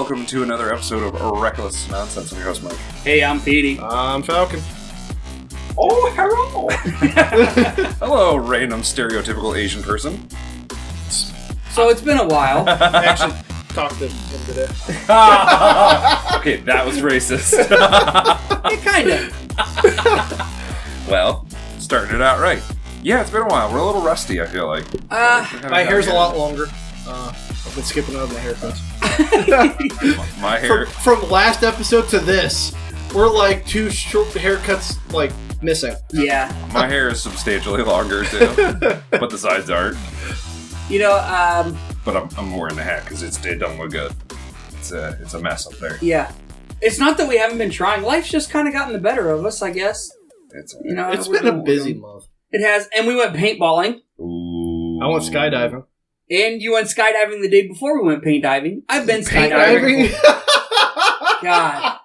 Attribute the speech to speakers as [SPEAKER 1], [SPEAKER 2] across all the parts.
[SPEAKER 1] welcome to another episode of Reckless Nonsense. I'm your host, Mike.
[SPEAKER 2] Hey, I'm Petey.
[SPEAKER 3] I'm Falcon.
[SPEAKER 1] Oh, hello! Hello, random stereotypical Asian person.
[SPEAKER 2] So it's been a while.
[SPEAKER 3] I actually talked to him today.
[SPEAKER 1] Okay, that was racist.
[SPEAKER 2] Yeah, kind of.
[SPEAKER 1] Well, starting it out right. Yeah, it's been a while. We're a little rusty, I feel like.
[SPEAKER 3] My hair's a lot longer. I've been skipping over my haircuts.
[SPEAKER 1] My hair...
[SPEAKER 3] From last episode to this, we're like two short haircuts, like, missing.
[SPEAKER 2] Yeah.
[SPEAKER 1] My hair is substantially longer, too. But the sides aren't.
[SPEAKER 2] You know,
[SPEAKER 1] But I'm wearing the hat because it don't look good. It's a mess up there.
[SPEAKER 2] yeah. It's not that we haven't been trying. Life's just kind of gotten the better of us, I guess.
[SPEAKER 1] It's
[SPEAKER 3] been a busy month.
[SPEAKER 2] It has. And we went paintballing.
[SPEAKER 1] Ooh.
[SPEAKER 3] I went skydiving.
[SPEAKER 2] And you went skydiving the day before we went paint diving. I've been skydiving. God.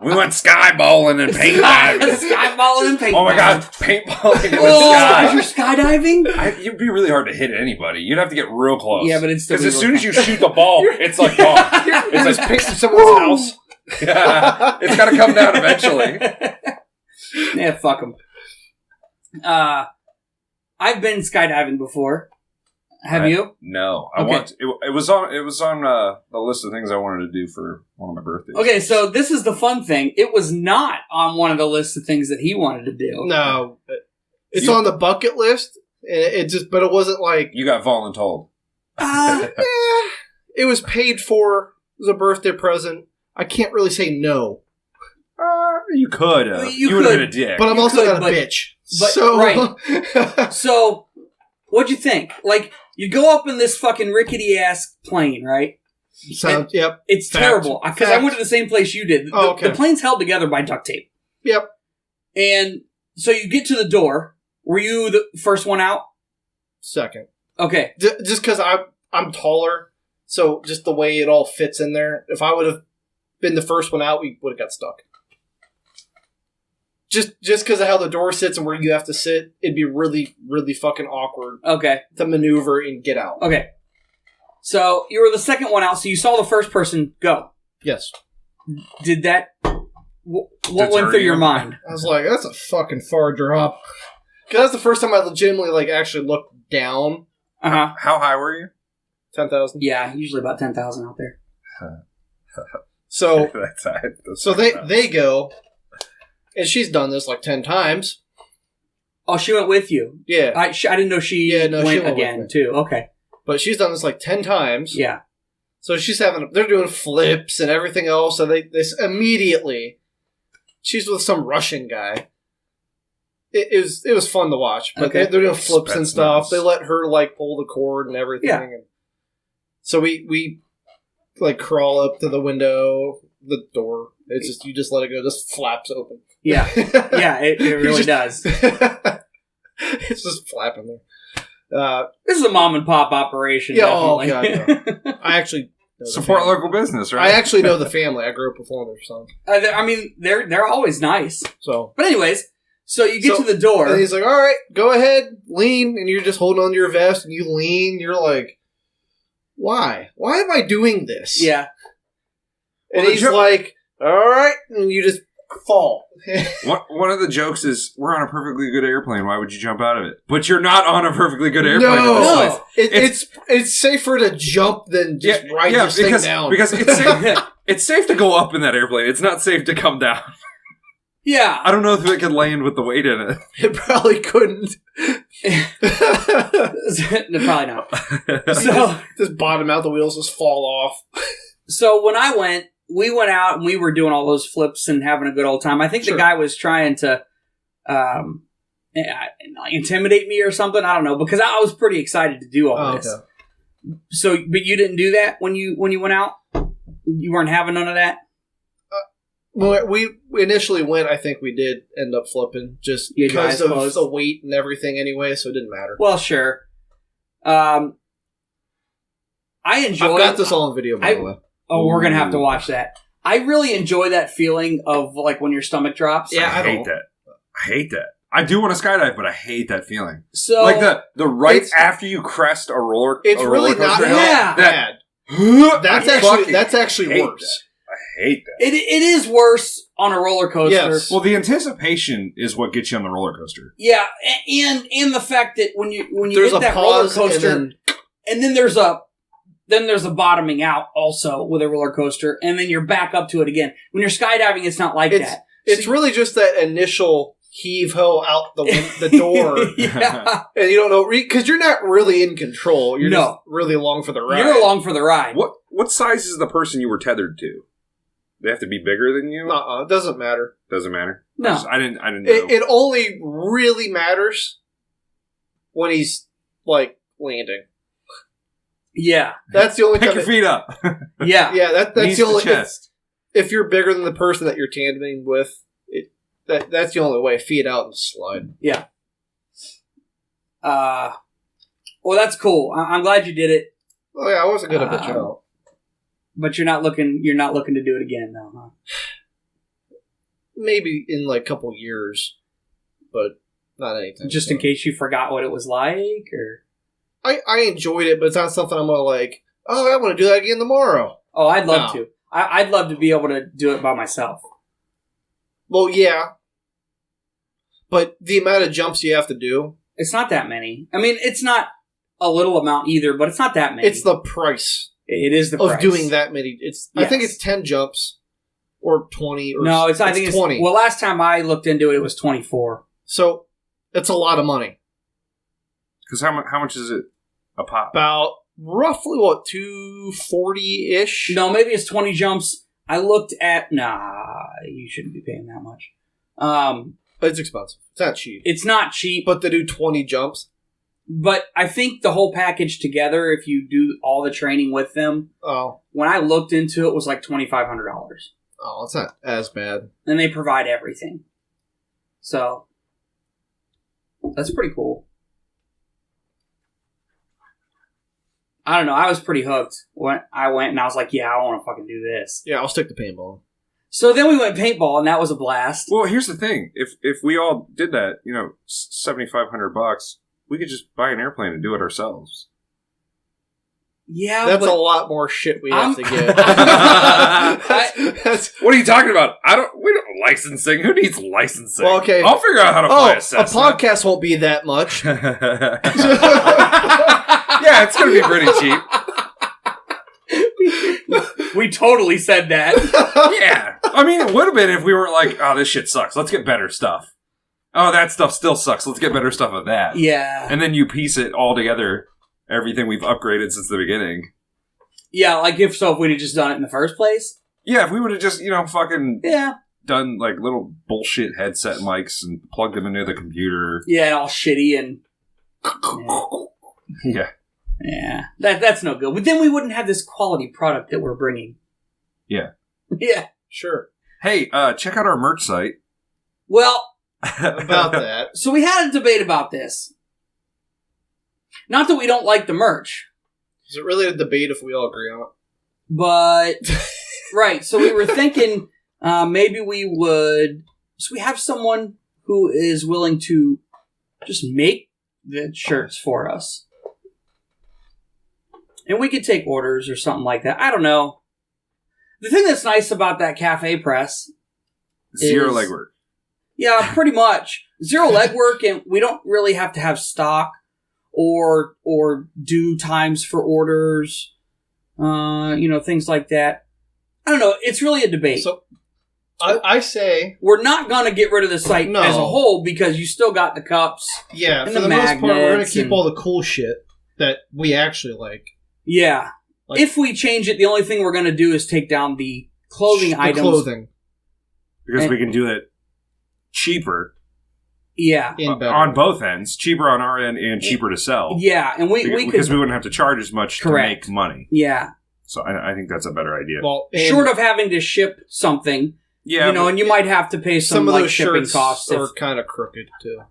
[SPEAKER 1] We went skyballing and paint diving.
[SPEAKER 2] Skyballing and paint
[SPEAKER 1] Oh my
[SPEAKER 2] diving.
[SPEAKER 1] god, paintballing in the
[SPEAKER 2] Oh,
[SPEAKER 1] sky.
[SPEAKER 2] you're skydiving?
[SPEAKER 1] It'd be really hard to hit anybody. You'd have to get real close.
[SPEAKER 2] Yeah, but it's still...
[SPEAKER 1] Because as soon as you shoot the ball, it's like gone.
[SPEAKER 3] It's
[SPEAKER 1] It's
[SPEAKER 3] just
[SPEAKER 1] like
[SPEAKER 3] painting someone's house.
[SPEAKER 1] Yeah, it's got to come down eventually.
[SPEAKER 2] Yeah, fuck them. I've been skydiving before. Have you?
[SPEAKER 1] No,
[SPEAKER 2] Okay.
[SPEAKER 1] It was on the list of things I wanted to do for one of my birthdays.
[SPEAKER 2] Okay, so this is the fun thing. It was not on one of the lists of things that he wanted to do.
[SPEAKER 3] No. It's on the bucket list. But it wasn't like...
[SPEAKER 1] You got voluntold.
[SPEAKER 3] It was paid for as a birthday present. I can't really say no.
[SPEAKER 1] You could. You would have been a dick.
[SPEAKER 3] But I'm also not a bitch.
[SPEAKER 2] Right. So, what'd you think? Like, you go up in this fucking rickety-ass plane, right?
[SPEAKER 3] Yep.
[SPEAKER 2] It's
[SPEAKER 3] Fact.
[SPEAKER 2] terrible. Because I went to the same place you did.
[SPEAKER 3] Oh, okay.
[SPEAKER 2] The plane's held together by duct tape.
[SPEAKER 3] Yep.
[SPEAKER 2] And so you get to the door. Were you the first one out?
[SPEAKER 3] Second.
[SPEAKER 2] Okay.
[SPEAKER 3] Just because I'm taller, so just the way it all fits in there. If I would have been the first one out, we would have got stuck. Just because of how the door sits and where you have to sit, it'd be really, really fucking awkward
[SPEAKER 2] Okay.
[SPEAKER 3] to maneuver and get out.
[SPEAKER 2] Okay. So you were the second one out, so you saw the first person go.
[SPEAKER 3] Yes.
[SPEAKER 2] Did that... What
[SPEAKER 1] Deter
[SPEAKER 2] went through
[SPEAKER 1] you?
[SPEAKER 2] your mind?
[SPEAKER 3] I was like, that's a fucking far drop. Because that's the first time I legitimately, like, actually looked down.
[SPEAKER 2] Uh-huh.
[SPEAKER 1] How high were you?
[SPEAKER 3] 10,000.
[SPEAKER 2] Yeah, usually about 10,000 out there.
[SPEAKER 3] So,
[SPEAKER 1] That's
[SPEAKER 3] they go, and she's done this like 10 times.
[SPEAKER 2] Oh, she went with you.
[SPEAKER 3] Yeah.
[SPEAKER 2] I didn't know she
[SPEAKER 3] Yeah, no, she
[SPEAKER 2] went
[SPEAKER 3] went with
[SPEAKER 2] again,
[SPEAKER 3] me.
[SPEAKER 2] too. Okay.
[SPEAKER 3] But she's done this like 10 times.
[SPEAKER 2] Yeah.
[SPEAKER 3] So they're doing flips and everything else. So they immediately, she's with some Russian guy. It was fun to watch. But
[SPEAKER 2] Okay.
[SPEAKER 3] they're doing flips and stuff.
[SPEAKER 1] Spetsnaz.
[SPEAKER 3] They let her like pull the cord and everything.
[SPEAKER 2] Yeah.
[SPEAKER 3] And so we like crawl up to the window, the door. It's just, you just let it go. It just flaps open.
[SPEAKER 2] Yeah. Yeah, it really does.
[SPEAKER 3] It's just flapping there.
[SPEAKER 2] This is a mom and pop operation,
[SPEAKER 3] Yeah, oh,
[SPEAKER 2] definitely.
[SPEAKER 3] God, I actually know the
[SPEAKER 1] Support
[SPEAKER 3] family.
[SPEAKER 1] local business, right?
[SPEAKER 3] I actually know the family. I grew up with one of their sons.
[SPEAKER 2] I mean, they're always nice.
[SPEAKER 3] So,
[SPEAKER 2] But anyways, so you get to the door.
[SPEAKER 3] and he's like, all right, go ahead, lean. And you're just holding on to your vest and you lean. You're like, why? Why am I doing this?
[SPEAKER 2] Yeah.
[SPEAKER 3] And
[SPEAKER 1] Well,
[SPEAKER 3] he's like, all right. And you just fall.
[SPEAKER 1] One of the jokes is, we're on a perfectly good airplane. Why would you jump out of it? But you're not on a perfectly good airplane. in this place.
[SPEAKER 3] It's safer to jump than just ride this thing down.
[SPEAKER 1] Because it's safe, it's safe to go up in that airplane. It's not safe to come down.
[SPEAKER 2] Yeah.
[SPEAKER 1] I don't know if it could land with the weight in it.
[SPEAKER 3] It probably couldn't.
[SPEAKER 2] No, probably not. So,
[SPEAKER 3] Just bottom out, the wheels just fall off.
[SPEAKER 2] so when I went, we went out and we were doing all those flips and having a good old time. I think
[SPEAKER 3] Sure.
[SPEAKER 2] the guy was trying to intimidate me or something. I don't know, because I was pretty excited to do all this.
[SPEAKER 3] Okay.
[SPEAKER 2] So, but you didn't do that when you went out? You weren't having none of that?
[SPEAKER 3] Well, we initially went, I think we did end up flipping just
[SPEAKER 2] You had your
[SPEAKER 3] because
[SPEAKER 2] eyes
[SPEAKER 3] of
[SPEAKER 2] closed?
[SPEAKER 3] the weight and everything anyway, so it didn't matter.
[SPEAKER 2] Well, sure. I enjoy.
[SPEAKER 3] I've got this all on video, by the way.
[SPEAKER 2] Oh, we're gonna have to watch that. I really enjoy that feeling of like when your stomach drops.
[SPEAKER 3] Yeah,
[SPEAKER 1] I hate that. I hate that. I do want to skydive, but I hate that feeling.
[SPEAKER 2] So
[SPEAKER 1] Like the right
[SPEAKER 3] It's-
[SPEAKER 1] after you crest a roller.
[SPEAKER 3] It's
[SPEAKER 1] a
[SPEAKER 3] really
[SPEAKER 1] roller
[SPEAKER 3] not
[SPEAKER 1] coaster hill,
[SPEAKER 2] Yeah.
[SPEAKER 3] bad. That's actually worse.
[SPEAKER 1] I hate that.
[SPEAKER 2] It is worse on a roller coaster.
[SPEAKER 3] Yes.
[SPEAKER 1] Well, the anticipation is what gets you on the roller coaster.
[SPEAKER 2] Yeah, and the fact that when you
[SPEAKER 3] There's
[SPEAKER 2] hit
[SPEAKER 3] a
[SPEAKER 2] that roller
[SPEAKER 3] pause
[SPEAKER 2] coaster, and then there's a bottoming out also with a roller coaster, and then you're back up to it again. When you're skydiving, it's not like that.
[SPEAKER 3] It's really just that initial heave-ho out the door.
[SPEAKER 2] Yeah.
[SPEAKER 3] And you don't know, because you're not really in control. You're just really along for the ride.
[SPEAKER 2] You're along for the ride.
[SPEAKER 1] What size is the person you were tethered to? They have to be bigger than you?
[SPEAKER 3] It doesn't matter.
[SPEAKER 1] Doesn't matter?
[SPEAKER 2] No.
[SPEAKER 1] I didn't know.
[SPEAKER 3] It only really matters when he's, like, landing.
[SPEAKER 2] Yeah.
[SPEAKER 3] That's the only
[SPEAKER 1] Pick
[SPEAKER 3] time.
[SPEAKER 1] your feet up.
[SPEAKER 2] Yeah.
[SPEAKER 3] Yeah, that's
[SPEAKER 1] Knees
[SPEAKER 3] the
[SPEAKER 1] to
[SPEAKER 3] only...
[SPEAKER 1] chest.
[SPEAKER 3] If you're bigger than the person that you're tandeming with, that's the only way. Feet out and slide.
[SPEAKER 2] Yeah. Well, that's cool. I'm glad you did it.
[SPEAKER 3] Oh yeah, I wasn't gonna bitch out.
[SPEAKER 2] But you're not looking to do it again, though, huh?
[SPEAKER 3] Maybe in like a couple years, but not anything.
[SPEAKER 2] Just in case you forgot what it was like, or
[SPEAKER 3] I enjoyed it, but it's not something I'm gonna like. Oh, I want to do that again tomorrow.
[SPEAKER 2] oh, I'd love to. I'd love to be able to do it by myself.
[SPEAKER 3] Well, yeah, but the amount of jumps you have to do.
[SPEAKER 2] It's not that many. I mean, it's not a little amount either, but it's not that many.
[SPEAKER 3] It's the price.
[SPEAKER 2] It is the
[SPEAKER 3] of
[SPEAKER 2] price.
[SPEAKER 3] doing that many.
[SPEAKER 2] Yes.
[SPEAKER 3] I think it's 10 jumps or 20. Or
[SPEAKER 2] no, I think it's
[SPEAKER 3] 20.
[SPEAKER 2] Well, last time I looked into it, it was 24.
[SPEAKER 3] So it's a lot of money.
[SPEAKER 1] Because how much is it a pop?
[SPEAKER 3] About roughly what, $240-ish?
[SPEAKER 2] No, maybe it's 20 jumps. I looked at you shouldn't be paying that much.
[SPEAKER 3] It's expensive. It's not cheap.
[SPEAKER 2] It's not cheap,
[SPEAKER 3] But to do 20 jumps.
[SPEAKER 2] but I think the whole package together, if you do all the training with them, when I looked into it, was like $2,500.
[SPEAKER 3] Oh, it's not as bad.
[SPEAKER 2] And they provide everything. So, that's pretty cool. I don't know. I was pretty hooked when I went, and I was like, yeah, I want to fucking do this.
[SPEAKER 3] Yeah, I'll stick to paintball.
[SPEAKER 2] So then we went paintball, and that was a blast.
[SPEAKER 1] Well, here's the thing: if we all did that, $7,500, we could just buy an airplane and do it ourselves.
[SPEAKER 2] Yeah,
[SPEAKER 3] that's a lot more shit we have to get.
[SPEAKER 1] What are you talking about? We don't licensing. Who needs licensing?
[SPEAKER 3] Well, okay,
[SPEAKER 1] I'll figure out how to fly a Cessna.
[SPEAKER 3] A podcast won't be that much.
[SPEAKER 1] Yeah, it's going to be pretty cheap.
[SPEAKER 2] We totally said that.
[SPEAKER 1] Yeah. I mean, it would have been if we weren't like, oh, this shit sucks. Let's get better stuff. Oh, that stuff still sucks. Let's get better stuff of that.
[SPEAKER 2] Yeah.
[SPEAKER 1] And then you piece it all together, everything we've upgraded since the beginning.
[SPEAKER 2] Yeah, like if we'd have just done it in the first place.
[SPEAKER 1] Yeah, if we would have just, fucking
[SPEAKER 2] done
[SPEAKER 1] like little bullshit headset mics and plugged them into the computer.
[SPEAKER 2] Yeah, and all shitty and...
[SPEAKER 1] Yeah.
[SPEAKER 2] Yeah, that's no good. But then we wouldn't have this quality product that we're bringing.
[SPEAKER 1] Yeah.
[SPEAKER 2] Yeah.
[SPEAKER 3] Sure.
[SPEAKER 1] Hey, check out our merch site.
[SPEAKER 2] Well...
[SPEAKER 3] about that.
[SPEAKER 2] So we had a debate about this. Not that we don't like the merch.
[SPEAKER 3] Is it really a debate if we all agree on it?
[SPEAKER 2] But, right, so we were thinking maybe we would... So we have someone who is willing to just make the shirts for us. And we could take orders or something like that. I don't know. The thing that's nice about that cafe press
[SPEAKER 1] Zero legwork.
[SPEAKER 2] Yeah, pretty much. Zero legwork, and we don't really have to have stock or due times for orders, things like that. I don't know. It's really a debate.
[SPEAKER 3] So, I say...
[SPEAKER 2] We're not going to get rid of the site as a whole because you still got the cups.
[SPEAKER 3] Yeah,
[SPEAKER 2] and
[SPEAKER 3] for the most part, we're going to keep all the cool shit that we actually like.
[SPEAKER 2] Yeah. Like, if we change it, the only thing we're going to do is take down the clothing items.
[SPEAKER 3] Clothing.
[SPEAKER 1] Because we can do it cheaper.
[SPEAKER 2] Yeah.
[SPEAKER 1] On both ends. Cheaper on our end and cheaper to sell.
[SPEAKER 2] Yeah. And
[SPEAKER 1] because we wouldn't have to charge as much to make money.
[SPEAKER 2] Yeah.
[SPEAKER 1] So I think that's a better idea.
[SPEAKER 3] Well,
[SPEAKER 2] short of having to ship something. Yeah. And you might have to pay some of those shipping costs.
[SPEAKER 3] Are kind of crooked too.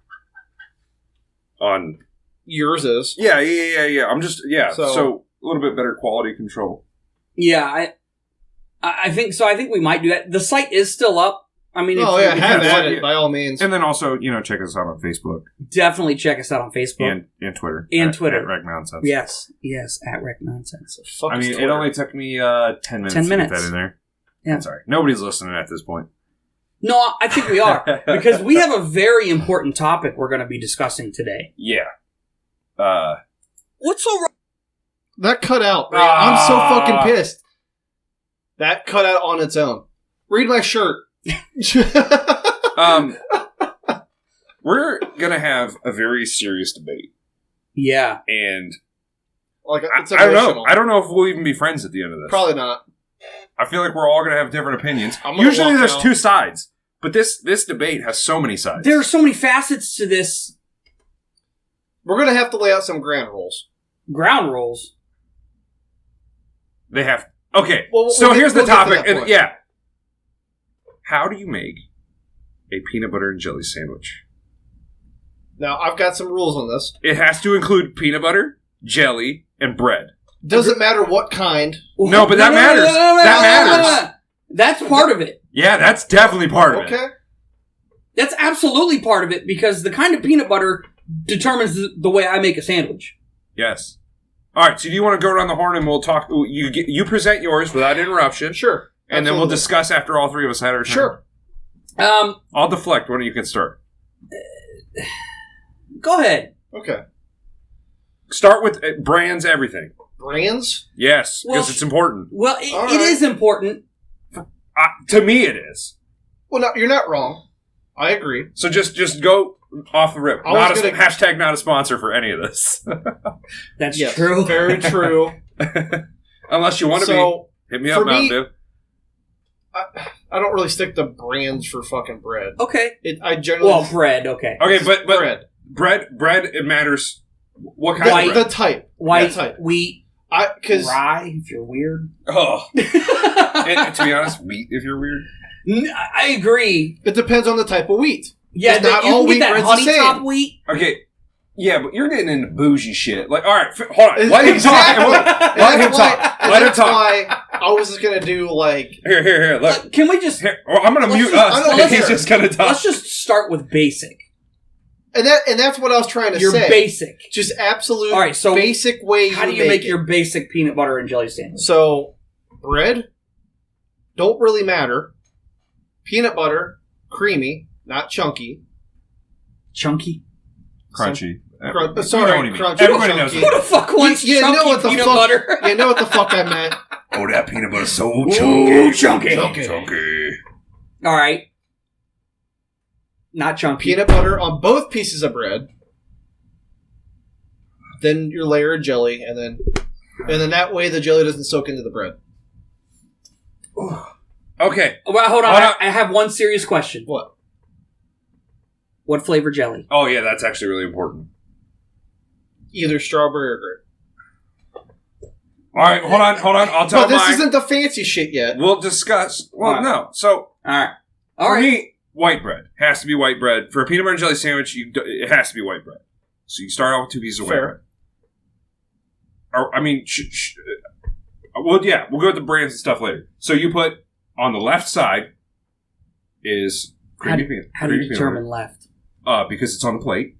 [SPEAKER 1] On
[SPEAKER 3] yours is.
[SPEAKER 1] Yeah. I'm just So a little bit better quality control.
[SPEAKER 2] Yeah, I think so. I think we might do that. The site is still up. I mean,
[SPEAKER 3] have at it, by all means.
[SPEAKER 1] And then also, check us out on Facebook.
[SPEAKER 2] Definitely check us out on Facebook.
[SPEAKER 1] And Twitter.
[SPEAKER 2] And Twitter.
[SPEAKER 1] At Rec Nonsense.
[SPEAKER 2] Yes, at Rec Nonsense.
[SPEAKER 3] I
[SPEAKER 1] mean, it only took me 10 minutes
[SPEAKER 2] 10 minutes.
[SPEAKER 1] to get that in there.
[SPEAKER 2] Yeah.
[SPEAKER 1] Sorry. Nobody's listening at this point.
[SPEAKER 2] No, I think we are. Because we have a very important topic we're going to be discussing today.
[SPEAKER 1] Yeah.
[SPEAKER 2] What's so wrong?
[SPEAKER 3] That cut out, man. I'm so fucking pissed. That cut out on its own. Read my shirt.
[SPEAKER 1] We're gonna have a very serious debate.
[SPEAKER 2] Yeah.
[SPEAKER 1] And
[SPEAKER 3] it's
[SPEAKER 1] I don't know. I don't know if we'll even be friends at the end of this.
[SPEAKER 3] Probably not.
[SPEAKER 1] I feel like we're all gonna have different opinions.
[SPEAKER 3] I'm gonna
[SPEAKER 1] Usually
[SPEAKER 3] walk
[SPEAKER 1] there's
[SPEAKER 3] out.
[SPEAKER 1] two sides, but this debate has so many sides.
[SPEAKER 2] There are so many facets to this.
[SPEAKER 3] We're going to have to lay out some ground rules.
[SPEAKER 2] Ground rules.
[SPEAKER 1] They have. Okay,
[SPEAKER 3] Well,
[SPEAKER 1] so
[SPEAKER 3] we'll
[SPEAKER 1] here's
[SPEAKER 3] get
[SPEAKER 1] the
[SPEAKER 3] to that
[SPEAKER 1] topic.
[SPEAKER 3] point.
[SPEAKER 1] And, yeah. How do you make a peanut butter and jelly sandwich?
[SPEAKER 3] Now, I've got some rules on this.
[SPEAKER 1] It has to include peanut butter, jelly, and bread.
[SPEAKER 3] Doesn't matter what kind.
[SPEAKER 1] No, but that matters. That matters.
[SPEAKER 2] That's part of it.
[SPEAKER 1] Yeah, that's definitely part of it.
[SPEAKER 3] Okay.
[SPEAKER 2] That's absolutely part of it because the kind of peanut butter determines the way I make a sandwich.
[SPEAKER 1] Yes. All right, so do you want to go around the horn and we'll talk? You present yours without interruption.
[SPEAKER 3] Sure.
[SPEAKER 1] And then we'll discuss after all three of us had our turn.
[SPEAKER 3] Sure.
[SPEAKER 1] I'll deflect. One of you can start.
[SPEAKER 2] Go ahead.
[SPEAKER 3] Okay.
[SPEAKER 1] Start with brands, everything.
[SPEAKER 3] Brands?
[SPEAKER 1] Yes, because
[SPEAKER 2] Well,
[SPEAKER 1] it's important.
[SPEAKER 2] Well,
[SPEAKER 3] All
[SPEAKER 2] it
[SPEAKER 3] right.
[SPEAKER 2] is important.
[SPEAKER 1] To me, it is.
[SPEAKER 3] Well, no, you're not wrong. I agree.
[SPEAKER 1] So just go off the rip. Hashtag not a sponsor for any of this.
[SPEAKER 2] That's
[SPEAKER 3] Yes,
[SPEAKER 2] true.
[SPEAKER 3] Very true.
[SPEAKER 1] Unless you want to be. Hit me up,
[SPEAKER 3] for
[SPEAKER 1] Mountain
[SPEAKER 3] me-
[SPEAKER 1] Dew.
[SPEAKER 3] I don't really stick to brands for fucking bread.
[SPEAKER 2] Okay.
[SPEAKER 3] I generally...
[SPEAKER 2] Well, bread. Okay.
[SPEAKER 1] Okay, but
[SPEAKER 3] bread.
[SPEAKER 1] bread, it matters what kind of
[SPEAKER 3] The
[SPEAKER 1] bread.
[SPEAKER 3] type.
[SPEAKER 2] White,
[SPEAKER 3] The type.
[SPEAKER 2] wheat,
[SPEAKER 3] Because
[SPEAKER 2] rye. If you're weird.
[SPEAKER 1] Oh. And to be honest, wheat if you're weird.
[SPEAKER 2] I agree.
[SPEAKER 3] it depends on the type of wheat.
[SPEAKER 2] Yeah,
[SPEAKER 3] Not
[SPEAKER 2] you
[SPEAKER 3] all
[SPEAKER 2] can
[SPEAKER 3] wheat
[SPEAKER 2] get that
[SPEAKER 3] bread's the
[SPEAKER 2] honey
[SPEAKER 3] same.
[SPEAKER 2] top wheat.
[SPEAKER 1] Okay. Yeah, but you're getting into bougie shit. Like, all right, hold on. Let him
[SPEAKER 3] Exactly.
[SPEAKER 1] talk. Let him talk.
[SPEAKER 3] And
[SPEAKER 1] Let him
[SPEAKER 3] that's
[SPEAKER 1] talk.
[SPEAKER 3] why I was just going to do, like...
[SPEAKER 1] Here. Look.
[SPEAKER 2] Can we just...
[SPEAKER 1] Here, I'm going to
[SPEAKER 3] Let's
[SPEAKER 1] mute
[SPEAKER 3] just-
[SPEAKER 1] us.
[SPEAKER 3] I don't
[SPEAKER 1] He's
[SPEAKER 3] care.
[SPEAKER 1] just going to talk.
[SPEAKER 2] Let's just start with basic.
[SPEAKER 3] And that's what I was trying to
[SPEAKER 2] Your
[SPEAKER 3] say.
[SPEAKER 2] basic.
[SPEAKER 3] Just absolute
[SPEAKER 2] All right, so
[SPEAKER 3] basic way
[SPEAKER 2] How do you make
[SPEAKER 3] it.
[SPEAKER 2] your basic peanut butter and jelly sandwich?
[SPEAKER 3] So, bread, don't really matter. Peanut butter, creamy, not chunky.
[SPEAKER 2] Chunky?
[SPEAKER 1] Crunchy.
[SPEAKER 3] Sorry,
[SPEAKER 1] You know what I mean.
[SPEAKER 3] crunchy.
[SPEAKER 1] Everybody knows
[SPEAKER 3] chunky.
[SPEAKER 2] Who the fuck wants
[SPEAKER 3] You
[SPEAKER 2] chunky
[SPEAKER 3] know what the
[SPEAKER 2] peanut
[SPEAKER 3] fuck-
[SPEAKER 2] butter?
[SPEAKER 3] You know what the fuck I meant.
[SPEAKER 1] Oh, that peanut butter's so
[SPEAKER 2] Ooh,
[SPEAKER 1] chunky.
[SPEAKER 2] chunky. All right. Not chunky.
[SPEAKER 3] Peanut butter on both pieces of bread. Then your layer of jelly, and then that way the jelly doesn't soak into the bread.
[SPEAKER 1] Okay.
[SPEAKER 2] Well, hold on.
[SPEAKER 1] Hold on.
[SPEAKER 2] I have one serious question.
[SPEAKER 3] What?
[SPEAKER 2] What flavor jelly?
[SPEAKER 1] Oh, yeah, that's actually really important.
[SPEAKER 3] Either strawberry or grape.
[SPEAKER 1] All right, hold on. I'll tell
[SPEAKER 3] But this
[SPEAKER 1] mine.
[SPEAKER 3] isn't the fancy shit yet.
[SPEAKER 1] We'll discuss. Well,
[SPEAKER 2] All right.
[SPEAKER 1] no. So,
[SPEAKER 2] All
[SPEAKER 1] for
[SPEAKER 2] right.
[SPEAKER 1] me, white bread. Has to be white bread. For a peanut butter and jelly sandwich, it has to be white bread. So you start out with 2 pieces of white
[SPEAKER 3] Fair.
[SPEAKER 1] bread. Or, I mean, we'll go with the brands and stuff later. So you put, on the left side, is creamy peanut.
[SPEAKER 2] How do you
[SPEAKER 1] creamy peanut
[SPEAKER 2] determine left?
[SPEAKER 1] butter. Because it's on the plate.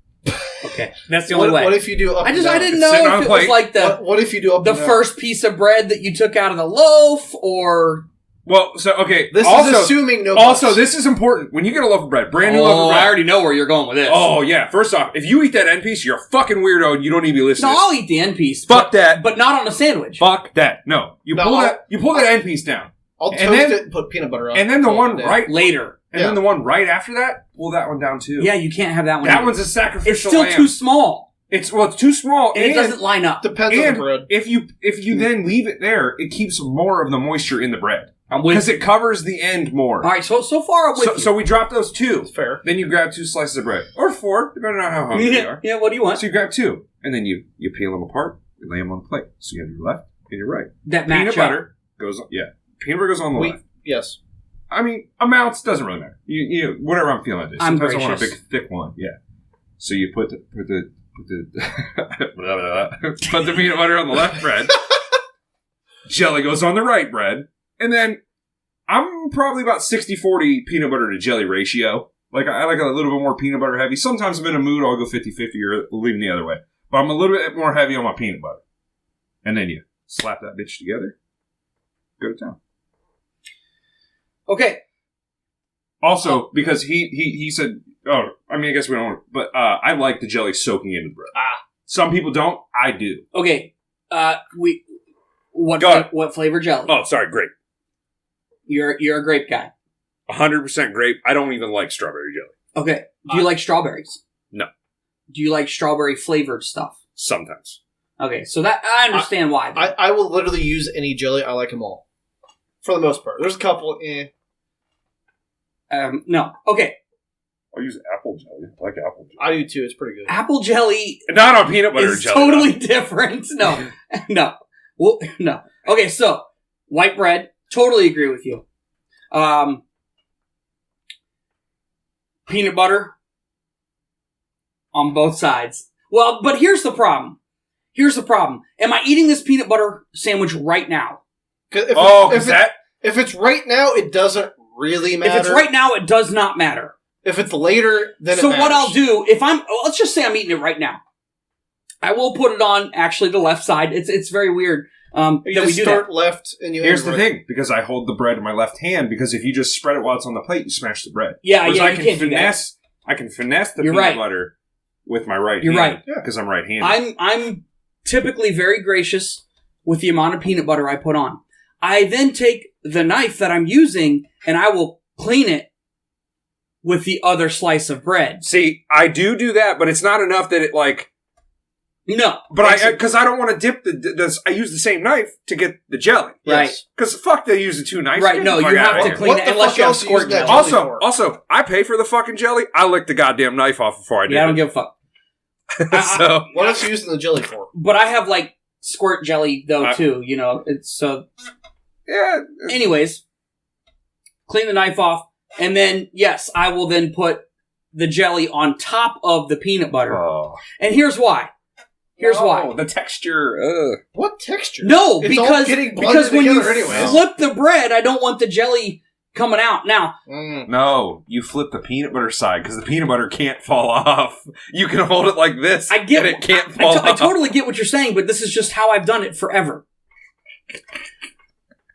[SPEAKER 2] Okay, that's the only way.
[SPEAKER 3] What if you do up and down?
[SPEAKER 2] I didn't
[SPEAKER 1] It's sitting
[SPEAKER 2] know
[SPEAKER 1] on
[SPEAKER 2] if
[SPEAKER 1] a
[SPEAKER 2] it was
[SPEAKER 1] plate.
[SPEAKER 2] like the
[SPEAKER 3] What if you do up and down?
[SPEAKER 2] first piece of bread that you took out of the loaf, or
[SPEAKER 1] Well, so, okay.
[SPEAKER 3] This
[SPEAKER 1] also,
[SPEAKER 3] is assuming no
[SPEAKER 1] Also,
[SPEAKER 3] bugs.
[SPEAKER 1] this is important. When you get a loaf of bread, brand new loaf of bread.
[SPEAKER 2] I already know where you're going with this.
[SPEAKER 1] Oh, yeah. First off, if you eat that end piece, you're a fucking weirdo and you don't need to be listening
[SPEAKER 2] No,
[SPEAKER 1] to
[SPEAKER 2] I'll
[SPEAKER 1] this.
[SPEAKER 2] eat the end piece.
[SPEAKER 1] Fuck that.
[SPEAKER 2] but not on a sandwich.
[SPEAKER 1] Fuck that. No. You
[SPEAKER 3] No,
[SPEAKER 1] pull that end piece down.
[SPEAKER 3] I'll
[SPEAKER 1] and
[SPEAKER 3] toast
[SPEAKER 1] then-
[SPEAKER 3] it and put peanut butter on it.
[SPEAKER 1] And then the
[SPEAKER 3] Call it
[SPEAKER 1] one
[SPEAKER 3] a day.
[SPEAKER 1] right
[SPEAKER 2] Later.
[SPEAKER 1] And
[SPEAKER 3] Yeah.
[SPEAKER 1] then the one right after that, pull that one down too.
[SPEAKER 2] Yeah, you can't have that one.
[SPEAKER 1] That
[SPEAKER 2] either.
[SPEAKER 1] one's a sacrificial
[SPEAKER 2] It's still
[SPEAKER 1] lamb.
[SPEAKER 2] too small,
[SPEAKER 1] It's too small,
[SPEAKER 2] and it doesn't line up.
[SPEAKER 3] Depends on
[SPEAKER 1] and
[SPEAKER 3] the bread.
[SPEAKER 1] if you then leave it there, it keeps more of the moisture in the bread
[SPEAKER 2] I'm with
[SPEAKER 1] because
[SPEAKER 2] you.
[SPEAKER 1] it covers the end more.
[SPEAKER 2] All right, so far I'm with you.
[SPEAKER 1] So we drop those 2.
[SPEAKER 3] It's fair.
[SPEAKER 1] Then you grab 2 slices of bread or 4, depending on how hungry you are.
[SPEAKER 2] Yeah, what do you want?
[SPEAKER 1] So you grab 2, and then you peel them apart, you lay them on the plate. So you have your left and your right.
[SPEAKER 2] That
[SPEAKER 1] Peanut
[SPEAKER 2] match
[SPEAKER 1] butter goes on the left.
[SPEAKER 3] Yes.
[SPEAKER 1] I mean, amounts doesn't really matter. You whatever I'm feeling at this.
[SPEAKER 2] I'm
[SPEAKER 1] Sometimes I want a
[SPEAKER 2] gracious.
[SPEAKER 1] big thick one. Yeah. So you put the put the peanut butter on the left bread. Jelly goes on the right bread, and then I'm probably about 60-40 peanut butter to jelly ratio. Like, I like a little bit more peanut butter heavy. Sometimes I'm in a mood, I'll go 50-50 or lean the other way. But I'm a little bit more heavy on my peanut butter. And then you slap that bitch together. Go to town.
[SPEAKER 2] Okay.
[SPEAKER 1] Also, because he said, I guess we don't, but I like the jelly soaking into the bread. Some people don't. I do.
[SPEAKER 2] Okay. What flavor jelly?
[SPEAKER 1] Oh, sorry, grape.
[SPEAKER 2] You're a grape guy.
[SPEAKER 1] 100% grape. I don't even like strawberry jelly.
[SPEAKER 2] Okay. Do you like strawberries?
[SPEAKER 1] No.
[SPEAKER 2] Do you like strawberry flavored stuff?
[SPEAKER 1] Sometimes.
[SPEAKER 2] Okay, so that I understand why.
[SPEAKER 3] I will literally use any jelly. I like them all. For the most part. There's a couple,
[SPEAKER 2] No. Okay.
[SPEAKER 1] I'll use apple jelly. I like apple jelly.
[SPEAKER 3] I do too. It's pretty good.
[SPEAKER 2] Apple jelly
[SPEAKER 1] Not on peanut butter
[SPEAKER 2] is
[SPEAKER 1] jelly.
[SPEAKER 2] totally different. No. No. Well, no. Okay, so white bread. Totally agree with you. Peanut butter on both sides. Well, but here's the problem. Am I eating this peanut butter sandwich right now?
[SPEAKER 3] If it's right now, it doesn't really matter.
[SPEAKER 2] If it's right now, it does not matter.
[SPEAKER 3] If it's later, then
[SPEAKER 2] so
[SPEAKER 3] it matters.
[SPEAKER 2] what I'll do, let's just say I'm eating it right now. I will put it on actually the left side. It's very weird
[SPEAKER 3] you
[SPEAKER 2] that
[SPEAKER 3] just
[SPEAKER 2] we do
[SPEAKER 3] start
[SPEAKER 2] that.
[SPEAKER 3] left and you
[SPEAKER 1] Here's
[SPEAKER 3] end
[SPEAKER 1] the
[SPEAKER 3] right.
[SPEAKER 1] thing, because I hold the bread in my left hand, because if you just spread it while it's on the plate, you smash the bread.
[SPEAKER 2] Yeah,
[SPEAKER 1] Whereas
[SPEAKER 2] yeah,
[SPEAKER 1] I
[SPEAKER 2] you
[SPEAKER 1] can
[SPEAKER 2] can't do that.
[SPEAKER 1] I can finesse the
[SPEAKER 2] You're
[SPEAKER 1] peanut
[SPEAKER 2] right.
[SPEAKER 1] butter with my right
[SPEAKER 2] You're
[SPEAKER 1] hand.
[SPEAKER 2] right.
[SPEAKER 1] Because I'm right-handed.
[SPEAKER 2] I'm typically very gracious with the amount of peanut butter I put on. I then take the knife that I'm using and I will clean it with the other slice of bread.
[SPEAKER 1] See, I do that, but it's not enough that it, like...
[SPEAKER 2] No.
[SPEAKER 1] But because I don't want to dip I use the same knife to get the jelly.
[SPEAKER 2] Right.
[SPEAKER 1] Because fuck, they use the two knives.
[SPEAKER 2] Right, no, you have to clean
[SPEAKER 3] What
[SPEAKER 2] it
[SPEAKER 3] the
[SPEAKER 2] unless
[SPEAKER 3] fuck
[SPEAKER 2] you have
[SPEAKER 3] else are you
[SPEAKER 2] squirt
[SPEAKER 3] using that
[SPEAKER 2] jelly.
[SPEAKER 3] jelly?
[SPEAKER 1] Also, I pay for the fucking jelly. I lick the goddamn knife off before I do
[SPEAKER 2] Yeah, I don't give a fuck.
[SPEAKER 1] So...
[SPEAKER 3] What else are you using the jelly for?
[SPEAKER 2] But I have like squirt jelly though too, you know. It's so
[SPEAKER 1] Yeah.
[SPEAKER 2] anyways, clean the knife off and then yes, I will then put the jelly on top of the peanut butter.
[SPEAKER 1] Oh.
[SPEAKER 2] And here's why. Why.
[SPEAKER 1] The texture.
[SPEAKER 3] What texture?
[SPEAKER 2] No,
[SPEAKER 3] It's all getting blended
[SPEAKER 2] when you
[SPEAKER 3] together anyways.
[SPEAKER 2] flip the bread, I don't want the jelly coming out. Now,
[SPEAKER 1] No, you flip the peanut butter side because the peanut butter can't fall off. You can hold it like this,
[SPEAKER 2] I get
[SPEAKER 1] and it can't fall off.
[SPEAKER 2] I totally get what you're saying, but this is just how I've done it forever.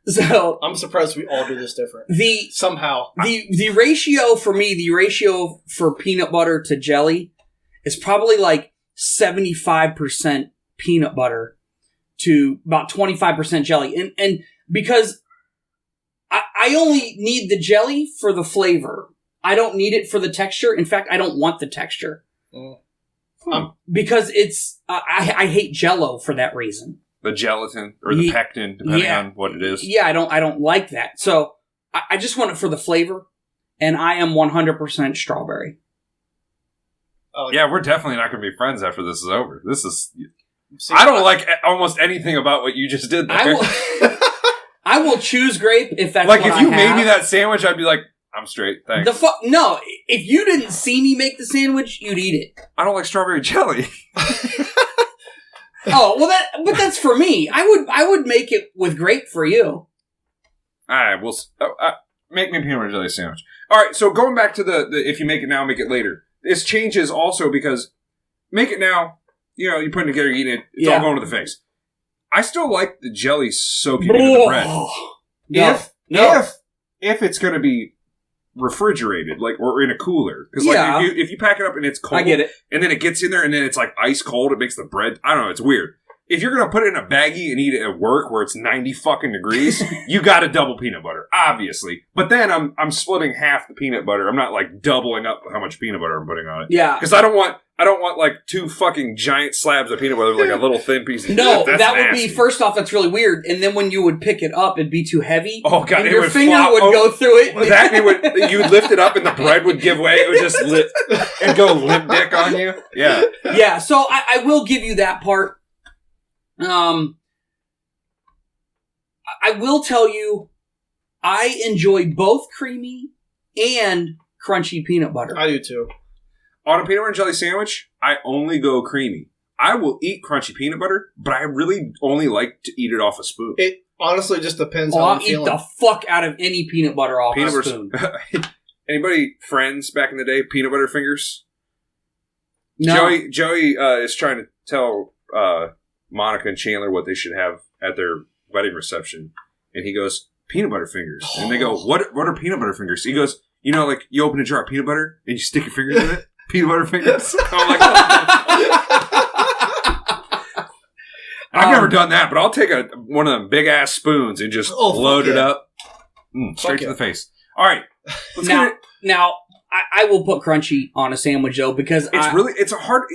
[SPEAKER 2] So
[SPEAKER 3] I'm surprised we all do this different. Somehow.
[SPEAKER 2] The ratio for me, the ratio for peanut butter to jelly is probably like 75% peanut butter to about 25% jelly. And because I only need the jelly for the flavor. I don't need it for the texture. In fact, I don't want the texture. Because it's, I hate Jell-O for that reason.
[SPEAKER 1] The gelatin or the pectin, depending on what it is.
[SPEAKER 2] Yeah, I don't like that. So I just want it for the flavor, and I am 100% strawberry.
[SPEAKER 1] Yeah, we're definitely not going to be friends after this is over. This is...
[SPEAKER 3] See,
[SPEAKER 1] I don't like almost anything about what you just did there.
[SPEAKER 2] I will choose grape if that's
[SPEAKER 1] like,
[SPEAKER 2] what
[SPEAKER 1] if you
[SPEAKER 2] I
[SPEAKER 1] made
[SPEAKER 2] have.
[SPEAKER 1] me that sandwich, I'd be like, I'm straight, thanks.
[SPEAKER 2] No, if you didn't see me make the sandwich, you'd eat it.
[SPEAKER 1] I don't like strawberry jelly.
[SPEAKER 2] Oh, well, but that's for me. I would make it with grape for you.
[SPEAKER 1] All right, we'll... make me a peanut butter jelly sandwich. All right, so going back to the if you make it now, make it later. This changes also because make it now, you put it together, you eat it, it's all going to the face. I still like the jelly soaking into the bread. If it's going to be refrigerated, like, or in a cooler. Because like if you pack it up and it's cold,
[SPEAKER 2] I get it.
[SPEAKER 1] And then it gets in there and then it's like ice cold, it makes the bread, I don't know, it's weird. If you're going to put it in a baggie and eat it at work where it's 90 fucking degrees, you got to double peanut butter, obviously. But then I'm splitting half the peanut butter. I'm not like doubling up how much peanut butter I'm putting on it.
[SPEAKER 2] Yeah.
[SPEAKER 1] Because I don't want like two fucking giant slabs of peanut butter with like a little thin piece of
[SPEAKER 2] No,
[SPEAKER 1] that's
[SPEAKER 2] that would
[SPEAKER 1] nasty.
[SPEAKER 2] be, first off, that's really weird. And then when you would pick it up, it'd be too heavy.
[SPEAKER 1] Oh, God.
[SPEAKER 2] And
[SPEAKER 1] it
[SPEAKER 2] your
[SPEAKER 1] would
[SPEAKER 2] finger
[SPEAKER 1] flop.
[SPEAKER 2] would go through it.
[SPEAKER 1] You would lift it up and the bread would give way. It would just and go limp dick on you. Yeah.
[SPEAKER 2] Yeah, so I will give you that part. I will tell you, I enjoy both creamy and crunchy peanut butter.
[SPEAKER 3] I do too.
[SPEAKER 1] On a peanut butter and jelly sandwich, I only go creamy. I will eat crunchy peanut butter, but I really only like to eat it off a spoon.
[SPEAKER 3] Honestly, it just depends
[SPEAKER 2] Oh,
[SPEAKER 3] how I'm
[SPEAKER 2] I'll eat
[SPEAKER 3] feeling.
[SPEAKER 2] the fuck out of any peanut butter off
[SPEAKER 1] Peanut
[SPEAKER 2] a
[SPEAKER 1] butter.
[SPEAKER 2] spoon.
[SPEAKER 1] Anybody friends back in the day? Peanut butter fingers.
[SPEAKER 2] No.
[SPEAKER 1] Joey is trying to tell Monica and Chandler what they should have at their wedding reception, and he goes, peanut butter fingers. And they go, what are peanut butter fingers? He goes, you know, like you open a jar of peanut butter and you stick your fingers in it. Peanut butter fingers. I'm like, I've never done that, but I'll take one of them big ass spoons and just load it up, straight to the face. All right,
[SPEAKER 2] now I will put crunchy on a sandwich though because
[SPEAKER 1] it's hard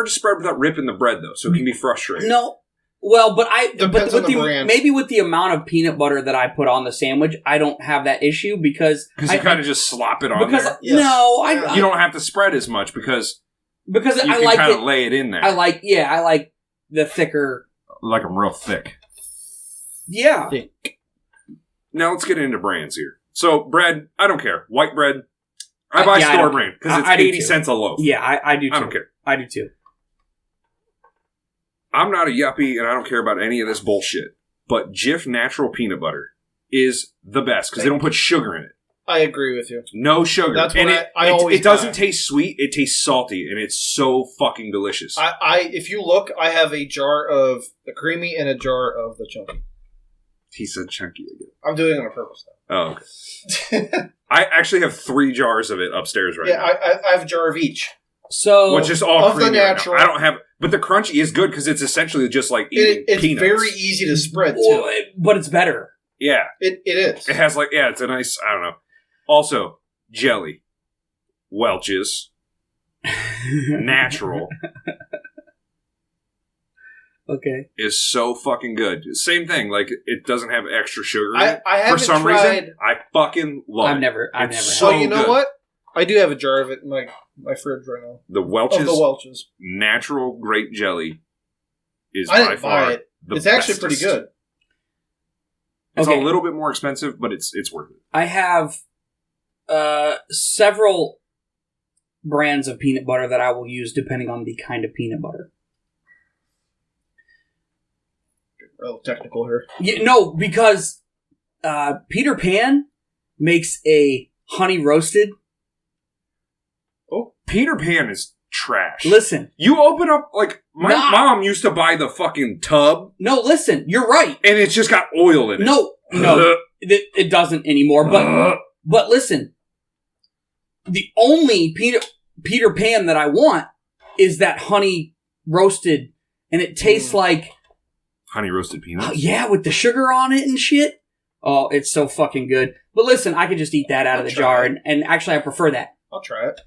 [SPEAKER 1] to spread without ripping the bread though, so it can be frustrating.
[SPEAKER 2] No, well, but
[SPEAKER 3] Depends on the brand.
[SPEAKER 2] maybe with the amount of peanut butter that I put on the sandwich, I don't have that issue because
[SPEAKER 1] you kind of just slop it on there.
[SPEAKER 3] Yes.
[SPEAKER 2] No,
[SPEAKER 1] you don't have to spread as much because
[SPEAKER 2] I
[SPEAKER 1] can
[SPEAKER 2] like
[SPEAKER 1] kind
[SPEAKER 2] it.
[SPEAKER 1] of lay it in there.
[SPEAKER 2] I like the thicker.
[SPEAKER 1] Like them real thick.
[SPEAKER 2] Yeah.
[SPEAKER 1] Now let's get into brands here. So bread, I don't care. White bread, I buy store brand because it's 80 cents a loaf.
[SPEAKER 2] Yeah, I do too.
[SPEAKER 1] I don't care.
[SPEAKER 2] I do too.
[SPEAKER 1] I'm not a yuppie and I don't care about any of this bullshit. But Jif natural peanut butter is the best because they don't put sugar in it.
[SPEAKER 3] I agree with you.
[SPEAKER 1] No sugar.
[SPEAKER 3] That's what
[SPEAKER 1] and
[SPEAKER 3] I always
[SPEAKER 1] it doesn't
[SPEAKER 3] buy.
[SPEAKER 1] taste sweet. It tastes salty, and it's so fucking delicious.
[SPEAKER 3] If you look, I have a jar of the creamy and a jar of the chunky.
[SPEAKER 1] He said chunky again.
[SPEAKER 3] I'm doing it on purpose though.
[SPEAKER 1] Oh, okay. I actually have 3 jars of it upstairs right now.
[SPEAKER 3] I have a jar of each.
[SPEAKER 2] So
[SPEAKER 1] Which is all
[SPEAKER 3] of the
[SPEAKER 1] creamy right now.
[SPEAKER 3] natural.
[SPEAKER 1] I don't have, but the crunchy is good because it's essentially just like eating
[SPEAKER 3] It's
[SPEAKER 1] peanuts.
[SPEAKER 3] very easy to spread too.
[SPEAKER 2] but it's better.
[SPEAKER 1] Yeah,
[SPEAKER 3] It is.
[SPEAKER 1] it has it's a nice. I don't know. Also, jelly, Welch's, natural
[SPEAKER 2] Okay.
[SPEAKER 1] is so fucking good. Same thing, like it doesn't have extra sugar in it.
[SPEAKER 3] I haven't
[SPEAKER 1] For some
[SPEAKER 3] tried.
[SPEAKER 1] reason, I fucking love it.
[SPEAKER 2] I've never
[SPEAKER 1] So
[SPEAKER 3] So you know
[SPEAKER 1] good.
[SPEAKER 3] what? I do have a jar of it in my fridge right now.
[SPEAKER 1] The Welch's
[SPEAKER 3] Of the Welch's.
[SPEAKER 1] natural grape jelly is
[SPEAKER 3] I
[SPEAKER 1] by
[SPEAKER 3] didn't
[SPEAKER 1] far
[SPEAKER 3] buy it.
[SPEAKER 1] the
[SPEAKER 3] It's actually pretty
[SPEAKER 1] bestest.
[SPEAKER 3] good.
[SPEAKER 1] It's
[SPEAKER 2] Okay.
[SPEAKER 1] a little bit more expensive, but it's worth it.
[SPEAKER 2] I have several brands of peanut butter that I will use depending on the kind of peanut butter.
[SPEAKER 3] A little technical here.
[SPEAKER 2] No, because Peter Pan makes a honey roasted.
[SPEAKER 3] Oh,
[SPEAKER 1] Peter Pan is trash.
[SPEAKER 2] Listen.
[SPEAKER 1] You open up, like, my
[SPEAKER 2] Nah.
[SPEAKER 1] mom used to buy the fucking tub,
[SPEAKER 2] No, listen. You're right.
[SPEAKER 1] and it's just got oil in it.
[SPEAKER 2] No, it doesn't anymore. But listen. The only Peter Pan that I want is that honey roasted, and it tastes like
[SPEAKER 1] Honey roasted peanuts?
[SPEAKER 2] yeah, with the sugar on it and shit. Oh, it's so fucking good. But listen, I could just eat that out of the jar, and actually, I prefer that.
[SPEAKER 3] I'll try it.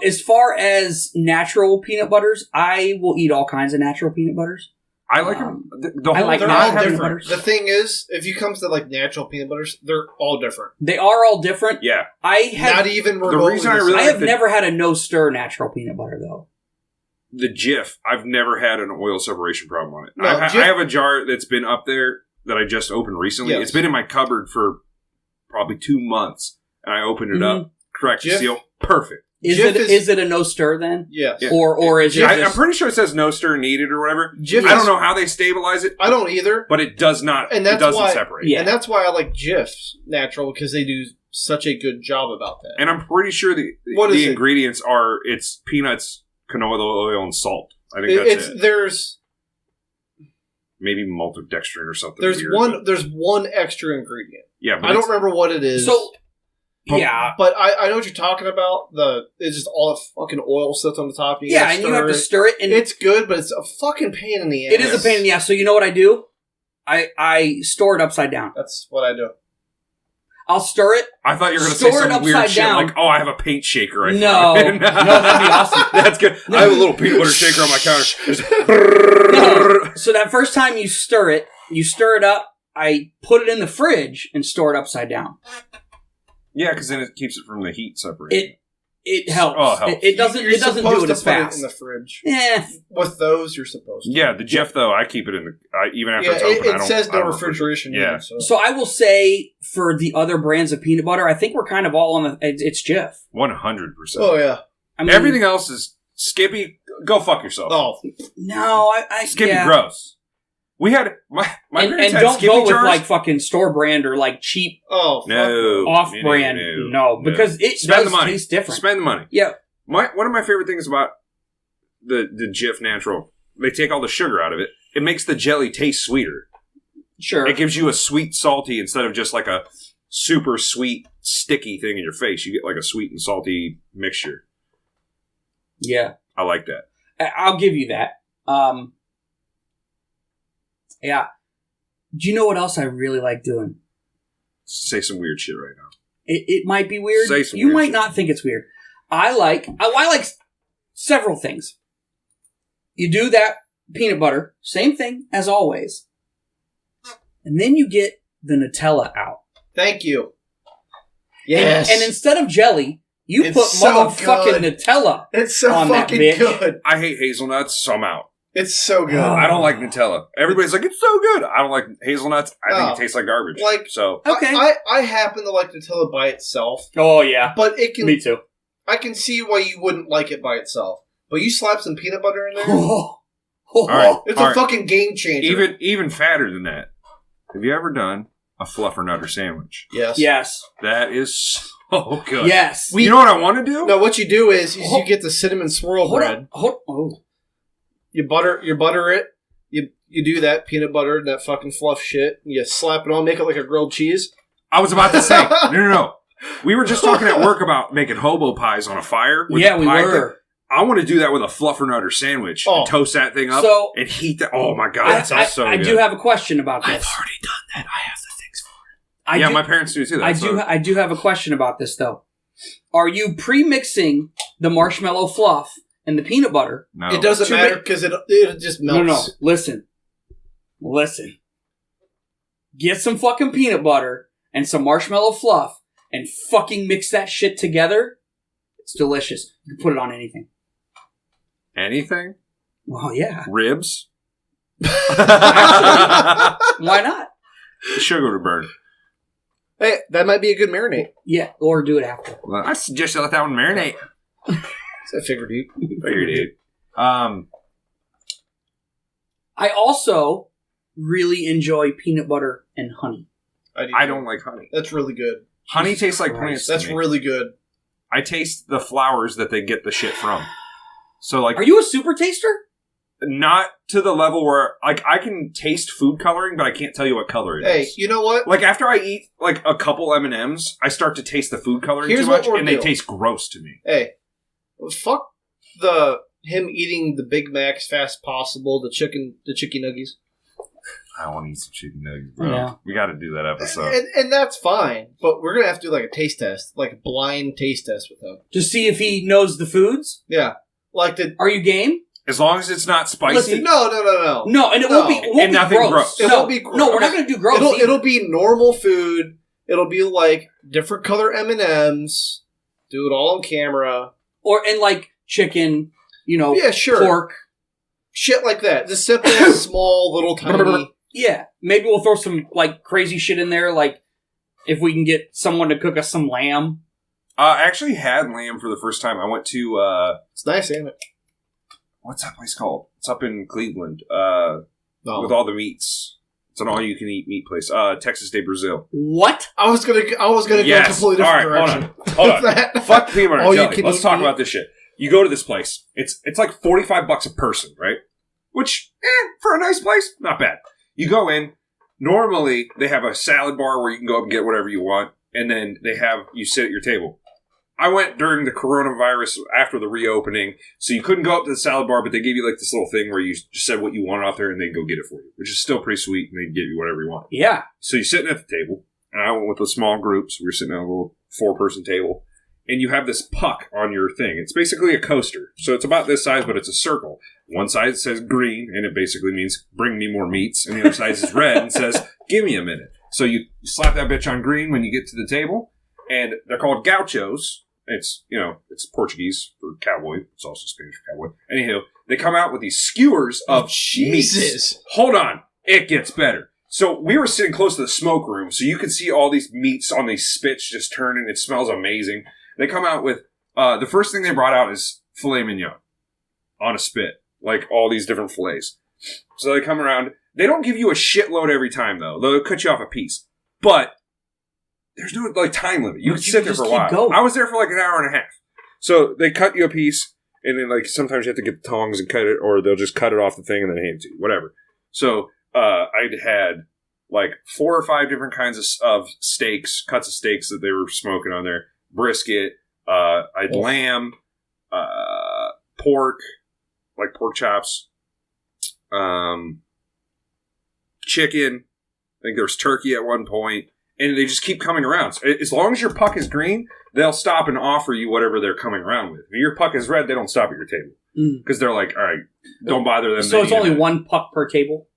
[SPEAKER 2] As far as natural peanut butters, I will eat all kinds of natural peanut butters.
[SPEAKER 1] I like them.
[SPEAKER 2] I like
[SPEAKER 3] They're
[SPEAKER 2] not
[SPEAKER 3] all
[SPEAKER 2] having
[SPEAKER 3] different.
[SPEAKER 2] butters.
[SPEAKER 3] The thing is, if you come to like natural peanut butters, they're all different.
[SPEAKER 2] They are all different.
[SPEAKER 1] Yeah.
[SPEAKER 2] I
[SPEAKER 3] Not
[SPEAKER 2] have
[SPEAKER 3] even remotely
[SPEAKER 1] reason I
[SPEAKER 3] the
[SPEAKER 1] really
[SPEAKER 3] same.
[SPEAKER 2] I
[SPEAKER 1] like
[SPEAKER 2] have
[SPEAKER 1] the-
[SPEAKER 2] never had a no stir natural peanut butter though.
[SPEAKER 1] The Jif, I've never had an oil separation problem on it.
[SPEAKER 3] No,
[SPEAKER 1] I
[SPEAKER 3] Jif-
[SPEAKER 1] have a jar that's been up there that I just opened recently.
[SPEAKER 3] Yes.
[SPEAKER 1] It's been in my cupboard for probably 2 months, and I opened it up, correct
[SPEAKER 3] Jif-
[SPEAKER 1] seal, perfect.
[SPEAKER 2] Is
[SPEAKER 3] Jif
[SPEAKER 2] it a no stir then?
[SPEAKER 3] Yes.
[SPEAKER 1] Yeah.
[SPEAKER 2] Or is it
[SPEAKER 1] I'm
[SPEAKER 2] just,
[SPEAKER 1] pretty sure it says no stir needed or whatever.
[SPEAKER 3] Jif
[SPEAKER 1] I don't
[SPEAKER 3] is-
[SPEAKER 1] know how they stabilize it,
[SPEAKER 3] I don't either.
[SPEAKER 1] but it does not.
[SPEAKER 3] And
[SPEAKER 1] It
[SPEAKER 3] that's
[SPEAKER 1] doesn't
[SPEAKER 3] why-
[SPEAKER 1] separate.
[SPEAKER 2] Yeah.
[SPEAKER 3] And that's why I like Jif's natural, because they do such a good job about that.
[SPEAKER 1] And I'm pretty sure
[SPEAKER 3] What is
[SPEAKER 1] the
[SPEAKER 3] it?
[SPEAKER 1] ingredients are it's peanuts, canola oil, and salt. I think that's it. Maybe maltodextrin or something.
[SPEAKER 3] There's
[SPEAKER 1] weird,
[SPEAKER 3] there's one extra ingredient.
[SPEAKER 1] Yeah, but
[SPEAKER 3] I don't remember what it is.
[SPEAKER 2] so?
[SPEAKER 1] But-
[SPEAKER 2] Yeah,
[SPEAKER 3] But I know what you're talking about. It's just all the fucking oil sits on the top. You
[SPEAKER 2] yeah,
[SPEAKER 3] gotta
[SPEAKER 2] and you have to
[SPEAKER 3] stir
[SPEAKER 2] stir it, and
[SPEAKER 3] it. It's good, but it's a fucking pain in the ass.
[SPEAKER 2] it is a pain in the ass. So you know what I do? I store it upside down.
[SPEAKER 3] That's what I do.
[SPEAKER 2] I'll stir it.
[SPEAKER 1] I thought you were going to say
[SPEAKER 2] Store it
[SPEAKER 1] some weird
[SPEAKER 2] upside
[SPEAKER 1] shit
[SPEAKER 2] down.
[SPEAKER 1] like, "Oh, I have a paint shaker." I
[SPEAKER 2] No.
[SPEAKER 1] found."
[SPEAKER 2] No, that'd be awesome.
[SPEAKER 1] That's good. I have a little peanut butter shaker on my counter.
[SPEAKER 2] No. So that first time you stir it up. I put it in the fridge and store it upside down.
[SPEAKER 1] Yeah, because then it keeps it from the heat separating.
[SPEAKER 2] It helps.
[SPEAKER 1] Oh, it helps.
[SPEAKER 2] It doesn't.
[SPEAKER 3] You're
[SPEAKER 2] It doesn't
[SPEAKER 3] supposed
[SPEAKER 2] do it
[SPEAKER 3] to
[SPEAKER 2] as
[SPEAKER 3] put
[SPEAKER 2] fast.
[SPEAKER 3] it in the fridge.
[SPEAKER 2] Yeah.
[SPEAKER 3] With those, you're supposed to.
[SPEAKER 1] Yeah, the Jif though, I keep it in the even after
[SPEAKER 3] Yeah,
[SPEAKER 1] it's open. I
[SPEAKER 3] it
[SPEAKER 1] don't,
[SPEAKER 3] says
[SPEAKER 1] I
[SPEAKER 3] no
[SPEAKER 1] don't
[SPEAKER 3] refrigeration.
[SPEAKER 1] Yeah.
[SPEAKER 3] Needed, so.
[SPEAKER 2] So I will say for the other brands of peanut butter, I think we're kind of all on the. It's Jif.
[SPEAKER 1] 100%.
[SPEAKER 3] Oh yeah.
[SPEAKER 2] I mean,
[SPEAKER 1] Everything else is Skippy. Go fuck yourself.
[SPEAKER 3] Oh,
[SPEAKER 2] No, I
[SPEAKER 1] Skippy
[SPEAKER 2] yeah.
[SPEAKER 1] gross. We had my
[SPEAKER 2] and
[SPEAKER 1] parents had
[SPEAKER 2] don't
[SPEAKER 1] Skippy
[SPEAKER 2] go with
[SPEAKER 1] jars.
[SPEAKER 2] like fucking store brand or like cheap
[SPEAKER 1] No,
[SPEAKER 2] off brand. No, because it
[SPEAKER 1] Spend
[SPEAKER 2] does
[SPEAKER 1] the money.
[SPEAKER 2] taste different.
[SPEAKER 1] Spend the money.
[SPEAKER 2] Yeah.
[SPEAKER 1] One of my favorite things about the Jif Natural, they take all the sugar out of it. It makes the jelly taste sweeter.
[SPEAKER 2] Sure.
[SPEAKER 1] It gives you a sweet, salty instead of just like a super sweet, sticky thing in your face. You get like a sweet and salty mixture.
[SPEAKER 2] Yeah.
[SPEAKER 1] I like that.
[SPEAKER 2] I'll give you that. Yeah. Do you know what else I really like doing?
[SPEAKER 1] Say some weird shit right now.
[SPEAKER 2] It might be weird.
[SPEAKER 1] Say some
[SPEAKER 2] you
[SPEAKER 1] weird
[SPEAKER 2] might
[SPEAKER 1] shit.
[SPEAKER 2] not think it's weird. I like several things. You do that peanut butter, same thing as always. And then you get the Nutella out.
[SPEAKER 3] Thank you. Yes.
[SPEAKER 2] And instead of jelly, you
[SPEAKER 3] It's
[SPEAKER 2] put
[SPEAKER 3] so
[SPEAKER 2] motherfucking
[SPEAKER 3] good.
[SPEAKER 2] Nutella.
[SPEAKER 3] It's so
[SPEAKER 2] on that
[SPEAKER 3] fucking
[SPEAKER 2] bitch.
[SPEAKER 3] good.
[SPEAKER 1] I hate hazelnuts, so I'm out.
[SPEAKER 3] It's so good.
[SPEAKER 2] Oh.
[SPEAKER 1] I don't like Nutella. Everybody's like, it's so good. I don't like hazelnuts. I think
[SPEAKER 3] Oh.
[SPEAKER 1] it tastes like garbage.
[SPEAKER 3] Like-
[SPEAKER 1] so
[SPEAKER 2] Okay.
[SPEAKER 3] I happen to like Nutella by itself,
[SPEAKER 2] Oh, yeah.
[SPEAKER 3] but it can.
[SPEAKER 2] Me too.
[SPEAKER 3] I can see why you wouldn't like it by itself. But you slap some peanut butter in there,
[SPEAKER 2] All
[SPEAKER 1] right.
[SPEAKER 3] it's
[SPEAKER 1] All
[SPEAKER 3] a
[SPEAKER 1] right.
[SPEAKER 3] fucking game changer.
[SPEAKER 1] even fatter than that. Have you ever done a fluffernutter sandwich?
[SPEAKER 3] Yes.
[SPEAKER 2] Yes.
[SPEAKER 1] That is so good.
[SPEAKER 2] Yes.
[SPEAKER 1] You know what I want to do?
[SPEAKER 3] No, what you do is you get the cinnamon swirl bread.
[SPEAKER 2] Oh.
[SPEAKER 3] You butter it. You do that peanut butter and that fucking fluff shit. You slap it on, make it like a grilled cheese.
[SPEAKER 1] I was about to say, no. We were just talking at work about making hobo pies on a fire. With
[SPEAKER 2] Yeah,
[SPEAKER 1] the
[SPEAKER 2] we
[SPEAKER 1] pie
[SPEAKER 2] were.
[SPEAKER 1] thing. I want to do that with a fluffernutter sandwich
[SPEAKER 3] Oh.
[SPEAKER 1] and toast that thing up
[SPEAKER 2] So-
[SPEAKER 1] and heat that. Oh my god, that sounds so
[SPEAKER 2] I
[SPEAKER 1] good.
[SPEAKER 2] do have a question about this.
[SPEAKER 1] I've already done that. I have the things for it. My parents do too.
[SPEAKER 2] I do have a question about this though. Are you pre-mixing the marshmallow fluff and the peanut butter?
[SPEAKER 1] No.
[SPEAKER 3] It doesn't
[SPEAKER 2] To
[SPEAKER 3] matter
[SPEAKER 2] make-
[SPEAKER 3] because it just melts.
[SPEAKER 2] No. Listen. Get some fucking peanut butter and some marshmallow fluff and fucking mix that shit together. It's delicious. You can put it on anything.
[SPEAKER 1] Anything?
[SPEAKER 2] Well, yeah.
[SPEAKER 1] Ribs?
[SPEAKER 2] Why not?
[SPEAKER 1] Sugar to burn.
[SPEAKER 3] Hey, that might be a good marinade.
[SPEAKER 2] Yeah, or do it after.
[SPEAKER 1] Well, I suggest you let that one marinate.
[SPEAKER 3] I figured you.
[SPEAKER 1] Figured it.
[SPEAKER 2] I also really enjoy peanut butter and honey.
[SPEAKER 1] I don't like honey.
[SPEAKER 3] That's really good.
[SPEAKER 1] Honey tastes like plants.
[SPEAKER 3] That's
[SPEAKER 1] to me.
[SPEAKER 3] really good.
[SPEAKER 1] I taste the flowers that they get the shit from. So like,
[SPEAKER 2] Are you a super taster?
[SPEAKER 1] not to the level where like I can taste food coloring, but I can't tell you what color it is.
[SPEAKER 3] Hey, you know what?
[SPEAKER 1] Like after I eat like a couple M&Ms, I start to taste the food coloring
[SPEAKER 3] Here's
[SPEAKER 1] too
[SPEAKER 3] what
[SPEAKER 1] much,
[SPEAKER 3] we're
[SPEAKER 1] and they
[SPEAKER 3] doing.
[SPEAKER 1] taste gross to me.
[SPEAKER 3] Hey, fuck him eating the Big Mac as fast as possible, the chicken nuggies.
[SPEAKER 1] I want to eat some chicken nuggets, bro.
[SPEAKER 2] Yeah.
[SPEAKER 1] We got to do that episode.
[SPEAKER 3] And that's fine, but we're gonna have to do like a taste test, like a blind taste test with him.
[SPEAKER 2] To see if he knows the foods?
[SPEAKER 3] Yeah, like the
[SPEAKER 2] Are you game?
[SPEAKER 1] As long as it's not spicy.
[SPEAKER 3] listen. No.
[SPEAKER 2] No, and it
[SPEAKER 3] No.
[SPEAKER 2] won't be,
[SPEAKER 1] And nothing gross.
[SPEAKER 3] It
[SPEAKER 2] no,
[SPEAKER 3] won't be gross.
[SPEAKER 2] No, we're not going to do gross. either.
[SPEAKER 3] It'll be normal food. It'll be like different color M&Ms. Do it all on camera.
[SPEAKER 2] And like chicken,
[SPEAKER 3] Yeah, sure.
[SPEAKER 2] pork.
[SPEAKER 3] Shit like that. Just simple, small, little, tiny.
[SPEAKER 2] Yeah, maybe we'll throw some like crazy shit in there, like if we can get someone to cook us some lamb.
[SPEAKER 1] I actually had lamb for the first time. I went to
[SPEAKER 3] It's nice, ain't it?
[SPEAKER 1] what's that place called? It's up in Cleveland.
[SPEAKER 3] No.
[SPEAKER 1] With all the meats. It's an all-you-can-eat meat place. Texas de Brazil.
[SPEAKER 2] What?
[SPEAKER 3] I was gonna go a
[SPEAKER 1] Yes.
[SPEAKER 3] completely
[SPEAKER 1] All
[SPEAKER 3] different
[SPEAKER 1] right,
[SPEAKER 3] direction.
[SPEAKER 1] hold on.
[SPEAKER 3] That-
[SPEAKER 1] Fuck peanut butter
[SPEAKER 3] All
[SPEAKER 1] and
[SPEAKER 3] you
[SPEAKER 1] jelly.
[SPEAKER 3] can
[SPEAKER 1] Let's
[SPEAKER 3] eat
[SPEAKER 1] talk
[SPEAKER 3] meat.
[SPEAKER 1] about this shit. You go to this place. It's like $45 a person, right? Which, for a nice place, not bad. You go in. Normally, they have a salad bar where you can go up and get whatever you want, and then you sit at your table. I went during the coronavirus after the reopening, so you couldn't go up to the salad bar, but they gave you like this little thing where you just said what you wanted out there, and they'd go get it for you, which is still pretty sweet, and they'd give you whatever you want.
[SPEAKER 2] Yeah.
[SPEAKER 1] So you're sitting at the table, and I went with a small group, so we were sitting at a little 4-person table, and you have this puck on your thing. It's basically a coaster. So it's about this size, but it's a circle. One side says green, and it basically means bring me more meats, and the other side is red and says give me a minute. So you slap that bitch on green when you get to the table, and they're called gauchos. It's, it's Portuguese for cowboy. It's also Spanish for cowboy. Anyhow, they come out with these skewers of
[SPEAKER 3] Jesus.
[SPEAKER 1] meats. Hold on. It gets better. So we were sitting close to the smoke room, so you could see all these meats on these spits just turning. It smells amazing. They come out with, the first thing they brought out is filet mignon on a spit, like all these different fillets. So they come around. They don't give you a shitload every time, though. They'll cut you off a piece. But there's no like time limit. You can sit there for a while.
[SPEAKER 2] Going.
[SPEAKER 1] I was there for like an hour and a half. So they cut you a piece, and then like sometimes you have to get the tongs and cut it, or they'll just cut it off the thing and then hand it to you. Whatever. So I'd had like 4 or 5 different kinds of steaks, cuts of steaks that they were smoking on there. Brisket. I had lamb, pork, like pork chops, chicken. I think there was turkey at one point, and they just keep coming around. So as long as your puck is green, they'll stop and offer you whatever they're coming around with. If your puck is red, they don't stop at your table because they're like, all right, don't bother them.
[SPEAKER 2] So it's only one puck per table?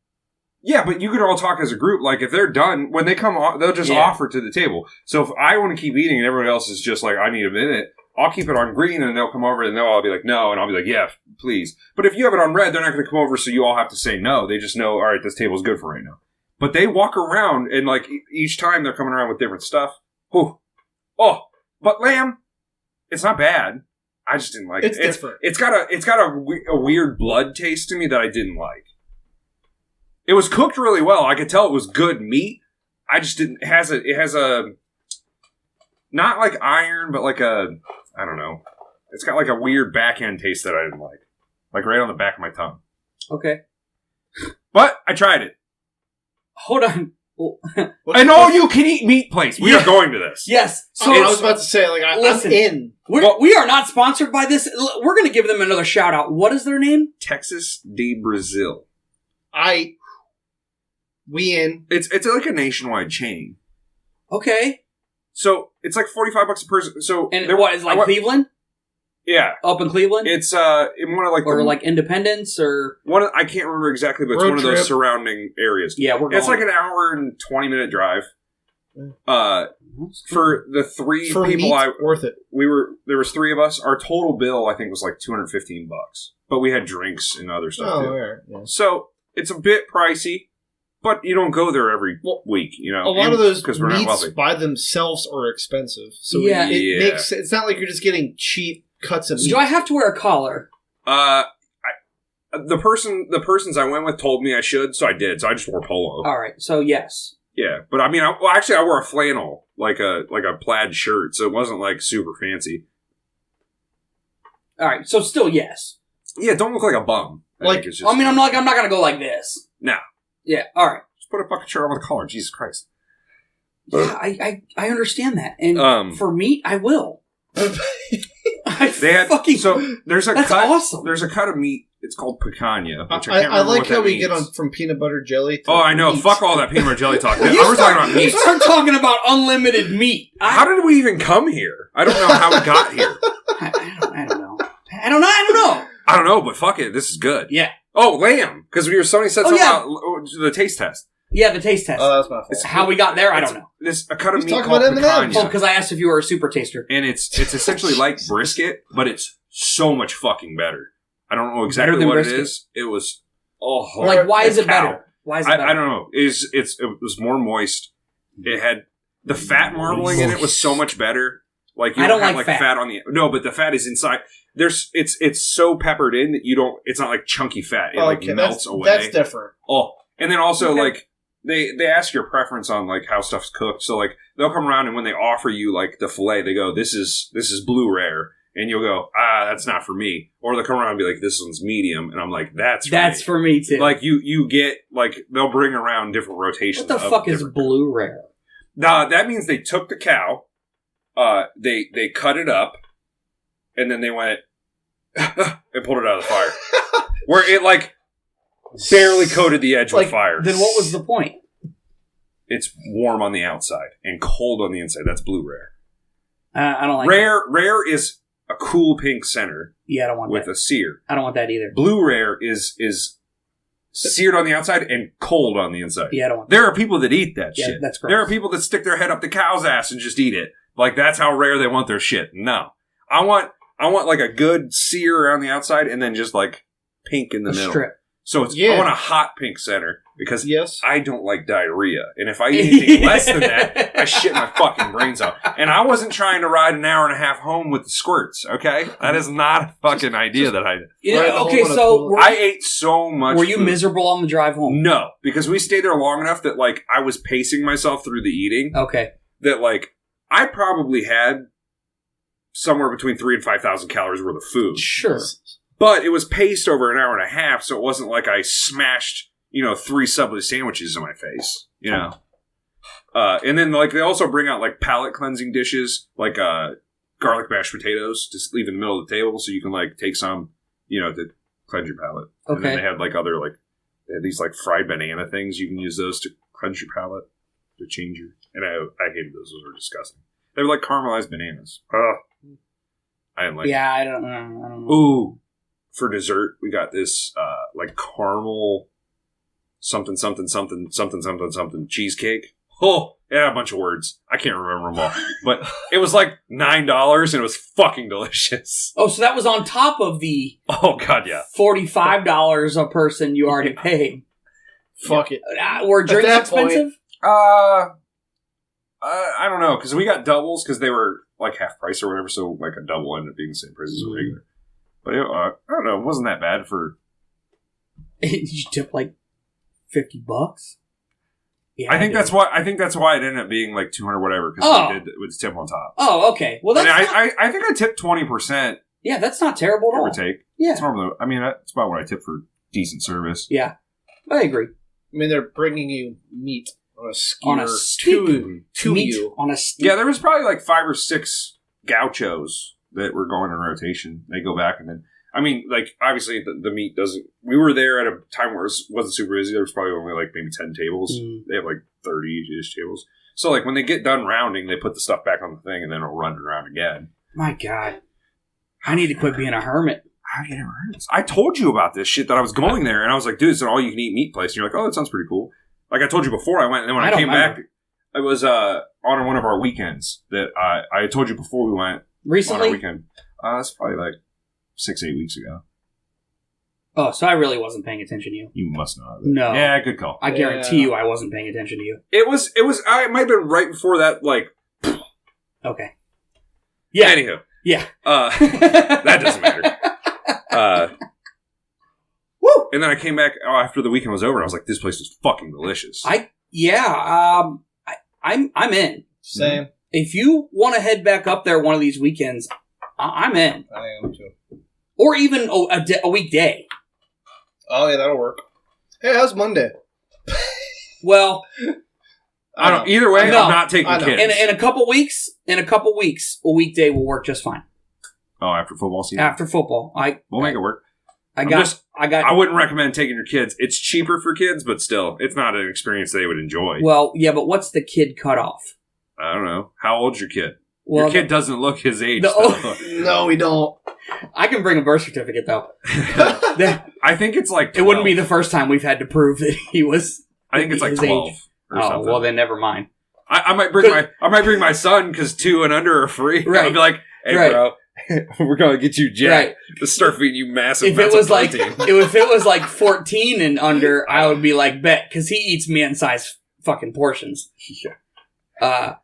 [SPEAKER 1] Yeah, but you can all talk as a group. Like, if they're done, when they come on, they'll just offer to the table. So if I want to keep eating and everyone else is just like, I need a minute, I'll keep it on green and they'll come over and they'll all be like, no. And I'll be like, yeah, please. But if you have it on red, they're not going to come over so you all have to say no. They just know, all right, this table's good for right now. But they walk around and, like, each time they're coming around with different stuff. Whew. Oh, but lamb, it's not bad. I just didn't like it.
[SPEAKER 3] It's different.
[SPEAKER 1] It's got a weird blood taste to me that I didn't like. It was cooked really well. I could tell it was good meat. I just didn't. It has a not like iron, but like a, I don't know. It's got like a weird backhand taste that I didn't like right on the back of my tongue.
[SPEAKER 2] Okay,
[SPEAKER 1] but I tried it.
[SPEAKER 2] Hold on.
[SPEAKER 1] An all-you-can-eat meat place. We are going to this.
[SPEAKER 2] Yes.
[SPEAKER 3] So I was about to say, like,
[SPEAKER 2] listen,
[SPEAKER 3] I'm in.
[SPEAKER 2] We are not sponsored by this. We're going to give them another shout out. What is their name?
[SPEAKER 1] Texas de Brazil.
[SPEAKER 3] We in.
[SPEAKER 1] It's like a nationwide chain.
[SPEAKER 2] Okay.
[SPEAKER 1] So it's like $45 a person. So
[SPEAKER 2] and what is like Cleveland?
[SPEAKER 1] Yeah,
[SPEAKER 2] up in Cleveland.
[SPEAKER 1] It's in one of like
[SPEAKER 2] or like Independence or
[SPEAKER 1] I can't remember exactly, but it's
[SPEAKER 3] road
[SPEAKER 1] one of
[SPEAKER 3] trip.
[SPEAKER 1] those surrounding areas.
[SPEAKER 2] Yeah, we're going.
[SPEAKER 1] It's like an hour and 20-minute drive. For the 3
[SPEAKER 3] for
[SPEAKER 1] people,
[SPEAKER 3] worth it.
[SPEAKER 1] There was 3 of us. Our total bill I think was like $215, but we had drinks and other stuff too.
[SPEAKER 3] Right. Yeah.
[SPEAKER 1] So it's a bit pricey. But you don't go there every week, you know.
[SPEAKER 3] A lot of those
[SPEAKER 1] we're not
[SPEAKER 3] meats
[SPEAKER 1] wealthy.
[SPEAKER 3] by themselves are expensive. So
[SPEAKER 2] yeah.
[SPEAKER 3] it makes it's not like you're just getting cheap cuts of meat.
[SPEAKER 2] Do I have to wear a collar?
[SPEAKER 1] The persons I went with told me I should, so I did. So I just wore polo.
[SPEAKER 2] All right. So yes.
[SPEAKER 1] Yeah, but I mean, I wore a flannel, like a plaid shirt, so it wasn't like super fancy.
[SPEAKER 2] All right. So still yes.
[SPEAKER 1] Yeah, don't look like a bum.
[SPEAKER 2] I'm not gonna go like this.
[SPEAKER 1] No.
[SPEAKER 2] Yeah, all right.
[SPEAKER 1] Just put a fucking shirt on with a collar. Jesus Christ.
[SPEAKER 2] Yeah, I understand that. And for meat, I will.
[SPEAKER 1] So there's a
[SPEAKER 2] that's
[SPEAKER 1] cut.
[SPEAKER 2] Awesome.
[SPEAKER 1] There's a cut of meat. It's called picanha. Which
[SPEAKER 3] I like how we get on from peanut butter jelly to
[SPEAKER 1] I know.
[SPEAKER 3] meat.
[SPEAKER 1] Fuck all that peanut butter jelly talk.
[SPEAKER 2] We're talking about meat. You start talking about unlimited meat.
[SPEAKER 1] How did we even come here? I don't know how we got here.
[SPEAKER 2] I don't know. I don't know,
[SPEAKER 1] but fuck it. This is good.
[SPEAKER 2] Yeah.
[SPEAKER 1] Oh, lamb. Because Sony said something about the taste test.
[SPEAKER 2] Yeah, the taste test.
[SPEAKER 3] Oh, that's my fault.
[SPEAKER 2] How we got there, I don't know.
[SPEAKER 1] A cut of meat
[SPEAKER 3] talking
[SPEAKER 1] called
[SPEAKER 3] about
[SPEAKER 1] picanha.
[SPEAKER 3] M&Ms.
[SPEAKER 2] Oh, because I asked if you were a super taster.
[SPEAKER 1] And it's essentially like brisket, but it's so much fucking better. I don't know exactly what
[SPEAKER 2] brisket.
[SPEAKER 1] it is. It was
[SPEAKER 2] why is it better? Why is it better?
[SPEAKER 1] I don't know. It was more moist. It had the fat marbling in it was so much better. Like you don't have like fat on the but the fat is inside. It's so peppered in that it's not like chunky fat. It melts away.
[SPEAKER 3] That's different.
[SPEAKER 1] And then also like they ask your preference on like how stuff's cooked. So like they'll come around and when they offer you like the fillet, they go, this is blue rare. And you'll go, that's not for me. Or they'll come around and be like, this one's medium. And I'm like, that's
[SPEAKER 2] for me too.
[SPEAKER 1] Like you get like they'll bring around different rotations.
[SPEAKER 2] What the fuck is blue rare?
[SPEAKER 1] Nah, that means they took the cow, they cut it up, and then they went and pulled it out of the fire. Where it like barely coated the edge with fire.
[SPEAKER 2] Then what was the point?
[SPEAKER 1] It's warm on the outside and cold on the inside. That's blue rare.
[SPEAKER 2] I don't like
[SPEAKER 1] rare is a cool pink center.
[SPEAKER 2] Yeah, I don't want
[SPEAKER 1] with
[SPEAKER 2] that.
[SPEAKER 1] A sear.
[SPEAKER 2] I don't want that either.
[SPEAKER 1] Blue rare is seared on the outside and cold on the inside.
[SPEAKER 2] Yeah, I don't want
[SPEAKER 1] that. There are people that eat that shit.
[SPEAKER 2] That's gross.
[SPEAKER 1] There are people that stick their head up the cow's ass and just eat it. Like that's how rare they want their shit. No. I want like a good sear around the outside and then just like pink in the middle.
[SPEAKER 2] Strip.
[SPEAKER 1] So I want a hot pink center. because
[SPEAKER 3] Yes.
[SPEAKER 1] I don't like diarrhea. And if I eat anything less than that, I shit my fucking brains out. And I wasn't trying to ride an hour and a half home with the squirts, okay? That is not a fucking idea that I did.
[SPEAKER 2] Okay, so
[SPEAKER 1] I ate so much
[SPEAKER 2] were you
[SPEAKER 1] food.
[SPEAKER 2] miserable on the drive home?
[SPEAKER 1] No, because we stayed there long enough that, like, I was pacing myself through the eating.
[SPEAKER 2] Okay.
[SPEAKER 1] That, like, I probably had somewhere between 3,000 and 5,000 calories worth of food.
[SPEAKER 2] Sure.
[SPEAKER 1] But it was paced over an hour and a half, so it wasn't like I smashed, 3 Subway sandwiches in my face, and then, like, they also bring out, like, palate cleansing dishes, like garlic mashed potatoes, just leave in the middle of the table so you can, like, take some, to cleanse your palate.
[SPEAKER 2] Okay.
[SPEAKER 1] And then they had, like, other, like, they had these, like, fried banana things. You can use those to cleanse your palate, to change your... And I hated those. Those were disgusting. They were like caramelized bananas. Ugh. I didn't like
[SPEAKER 2] Yeah, I don't know.
[SPEAKER 1] Ooh. For dessert, we got this, like, caramel something cheesecake. Oh, it had a bunch of words. I can't remember them all. But it was like $9 and it was fucking delicious.
[SPEAKER 2] Oh, so that was on top of the
[SPEAKER 1] Oh, God, yeah.
[SPEAKER 2] $45 a person you already paid.
[SPEAKER 3] Fuck it.
[SPEAKER 2] Were drinks
[SPEAKER 3] that
[SPEAKER 2] expensive?
[SPEAKER 1] I don't know, because we got doubles because they were like half price or whatever, so like a double ended up being the same price as a regular. But I don't know, it wasn't that bad for...
[SPEAKER 2] Did you tip like $50? Yeah,
[SPEAKER 1] I think that's why it ended up being like 200 whatever, because we did with tip on top.
[SPEAKER 2] Oh, okay. Well, that's
[SPEAKER 1] I think I tipped 20%.
[SPEAKER 2] Yeah, that's not terrible at all.
[SPEAKER 1] Give or take.
[SPEAKER 2] Yeah.
[SPEAKER 1] It's normally, I mean, that's about what I tip for decent service.
[SPEAKER 2] Yeah, I agree.
[SPEAKER 3] I mean, they're bringing you meat on a skewer
[SPEAKER 2] On a stick.
[SPEAKER 3] to
[SPEAKER 2] Meat
[SPEAKER 3] you.
[SPEAKER 2] on a stick.
[SPEAKER 1] Yeah, there was probably like 5 or 6 gauchos that were going in rotation. They go back and then, I mean, like, obviously the meat doesn't, we were there at a time where it wasn't super busy. There was probably only like maybe 10 tables. They have like 30-ish tables. So like when they get done rounding, they put the stuff back on the thing and then it'll run it around again.
[SPEAKER 2] My God. I need to quit being a hermit.
[SPEAKER 1] How you never heard of this? I told you about this shit that I was going there and I was like, dude, it's an all-you-can-eat meat place. And you're like, oh, that sounds pretty cool. Like I told you before I went, and then when I came back, it was on one of our weekends that I told you before we went.
[SPEAKER 2] Recently?
[SPEAKER 1] On our weekend. It's probably like 6-8 weeks ago.
[SPEAKER 2] Oh, so I really wasn't paying attention to you.
[SPEAKER 1] You must know.
[SPEAKER 2] No.
[SPEAKER 1] Yeah, good call.
[SPEAKER 2] I guarantee you I wasn't paying attention to you.
[SPEAKER 1] It was, it might have been right before that, like.
[SPEAKER 2] Okay. Yeah.
[SPEAKER 1] Anywho.
[SPEAKER 2] Yeah.
[SPEAKER 1] That doesn't matter. Woo! And then I came back after the weekend was over and I was like, this place is fucking delicious.
[SPEAKER 2] I'm in.
[SPEAKER 3] Same.
[SPEAKER 2] If you want to head back up there one of these weekends, I'm in.
[SPEAKER 3] I am too.
[SPEAKER 2] Or even a weekday.
[SPEAKER 3] Oh, yeah, that'll work. Hey, how's Monday?
[SPEAKER 2] Well,
[SPEAKER 1] I don't. Either way, I'm not taking kids.
[SPEAKER 2] In a couple weeks, a weekday will work just fine.
[SPEAKER 1] Oh, after football season.
[SPEAKER 2] After football, we'll
[SPEAKER 1] make it work.
[SPEAKER 2] I
[SPEAKER 1] wouldn't recommend taking your kids. It's cheaper for kids, but still, it's not an experience they would enjoy.
[SPEAKER 2] Well, yeah, but what's the kid cutoff?
[SPEAKER 1] I don't know. How old's your kid?
[SPEAKER 2] Well,
[SPEAKER 1] your kid doesn't look his age.
[SPEAKER 3] No, we don't.
[SPEAKER 2] I can bring a birth certificate though.
[SPEAKER 1] I think it's like 12.
[SPEAKER 2] It wouldn't be the first time we've had to prove that he was.
[SPEAKER 1] I think it's like 12 or something.
[SPEAKER 2] Oh, well then never mind.
[SPEAKER 1] I might bring my son because 2 and under are free.
[SPEAKER 2] Right.
[SPEAKER 1] I'll be like, hey bro, we're gonna get you jacked. Right. Let's start feeding you massive.
[SPEAKER 2] If it was like 14 and under, I would be like bet because he eats man-sized fucking portions.
[SPEAKER 1] Yeah.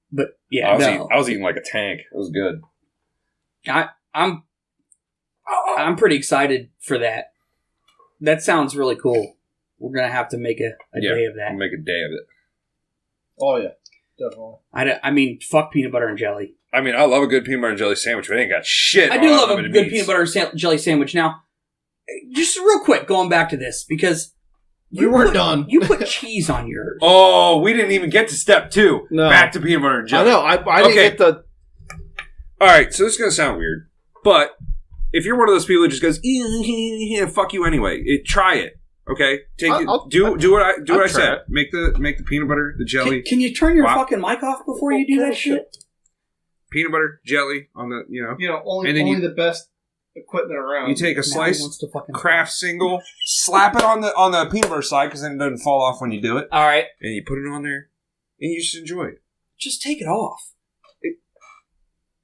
[SPEAKER 2] But yeah,
[SPEAKER 1] I was eating like a tank. It was good.
[SPEAKER 2] I'm pretty excited for that. That sounds really cool. We're gonna have to make a day of that.
[SPEAKER 1] We'll make a day of it.
[SPEAKER 3] Oh yeah, definitely.
[SPEAKER 2] I mean, fuck peanut butter and jelly.
[SPEAKER 1] I mean, I love a good peanut butter and jelly sandwich, but I ain't got shit.
[SPEAKER 2] I do love a good peanut butter and jelly sandwich. Now, just real quick, going back to this because
[SPEAKER 3] you weren't done.
[SPEAKER 2] You put cheese on yours.
[SPEAKER 1] Oh, we didn't even get to step 2.
[SPEAKER 3] No.
[SPEAKER 1] Back to peanut butter and jelly.
[SPEAKER 3] I know. I didn't get the.
[SPEAKER 1] All right, so this is gonna sound weird, but if you're one of those people that just goes, fuck you anyway, try it. Okay, do what I said. Make the peanut butter, the jelly.
[SPEAKER 2] Can you turn your fucking mic off before you do that shit?
[SPEAKER 1] Peanut butter, jelly on the
[SPEAKER 3] only the best equipment around.
[SPEAKER 1] You take a slice, Kraft single, slap it on the peanut butter side because then it doesn't fall off when you do it.
[SPEAKER 2] All right,
[SPEAKER 1] and you put it on there, and you just enjoy it.
[SPEAKER 2] Just take it off.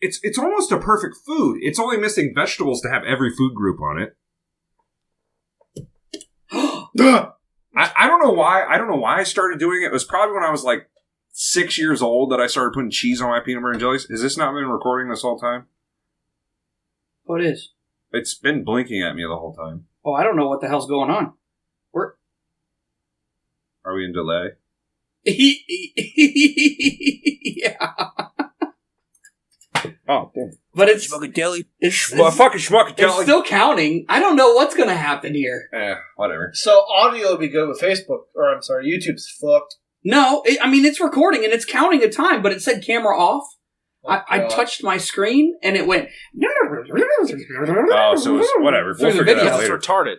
[SPEAKER 1] It's almost a perfect food. It's only missing vegetables to have every food group on it. I don't know why. I don't know why I started doing it. It was probably when I was like 6 years old that I started putting cheese on my peanut butter and jellies. Has this not been recording this whole time?
[SPEAKER 2] Oh, it is.
[SPEAKER 1] It's been blinking at me the whole time.
[SPEAKER 2] Oh, I don't know what the hell's going on.
[SPEAKER 1] Are we in delay?
[SPEAKER 2] Yeah.
[SPEAKER 1] Oh, damn.
[SPEAKER 2] But it's
[SPEAKER 4] Schmuckadeli.
[SPEAKER 1] Fucking schmuck.
[SPEAKER 2] it's still counting. I don't know what's going to happen here.
[SPEAKER 1] Whatever.
[SPEAKER 3] So audio would be good with Facebook, or I'm sorry, YouTube's fucked.
[SPEAKER 2] No, it's recording and it's counting a time, but it said camera off.
[SPEAKER 3] Oh,
[SPEAKER 2] I touched my screen and it went.
[SPEAKER 1] Oh, so it's whatever.
[SPEAKER 2] Through
[SPEAKER 1] We'll
[SPEAKER 2] the
[SPEAKER 1] figure that
[SPEAKER 2] video.
[SPEAKER 1] out
[SPEAKER 4] That's
[SPEAKER 1] later.
[SPEAKER 4] retarded.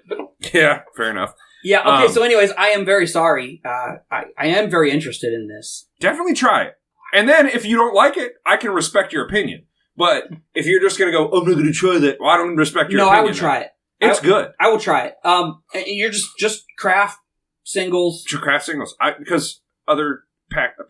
[SPEAKER 1] Yeah, fair enough.
[SPEAKER 2] Yeah, okay, so anyways, I am very sorry. I am very interested in this.
[SPEAKER 1] Definitely try it. And then if you don't like it, I can respect your opinion. But if you're just going to go, I'm not going to try that, well, I don't respect your opinion.
[SPEAKER 2] No, I would try it.
[SPEAKER 1] It's good.
[SPEAKER 2] I will try it. You're just craft singles.
[SPEAKER 1] Craft singles. Because other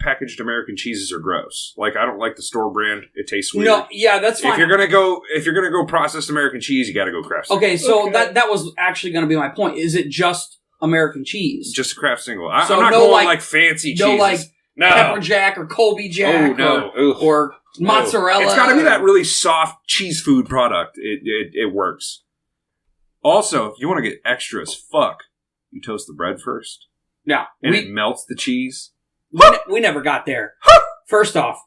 [SPEAKER 1] packaged American cheeses are gross. Like, I don't like the store brand. It tastes weird.
[SPEAKER 2] No, yeah, that's fine.
[SPEAKER 1] If you're gonna go processed American cheese, you got to go craft single.
[SPEAKER 2] Okay, so that was actually going to be my point. Is it just American cheese?
[SPEAKER 1] Just a craft single.
[SPEAKER 2] So
[SPEAKER 1] I'm not
[SPEAKER 2] no,
[SPEAKER 1] going like fancy cheeses.
[SPEAKER 2] No, like
[SPEAKER 1] no.
[SPEAKER 2] Pepper Jack or Colby Jack or mozzarella.
[SPEAKER 1] It's got to be that really soft cheese food product. It works. Also, if you want to get extra as fuck, you toast the bread first.
[SPEAKER 2] Yeah.
[SPEAKER 1] And it melts the cheese.
[SPEAKER 2] We never got there. First off,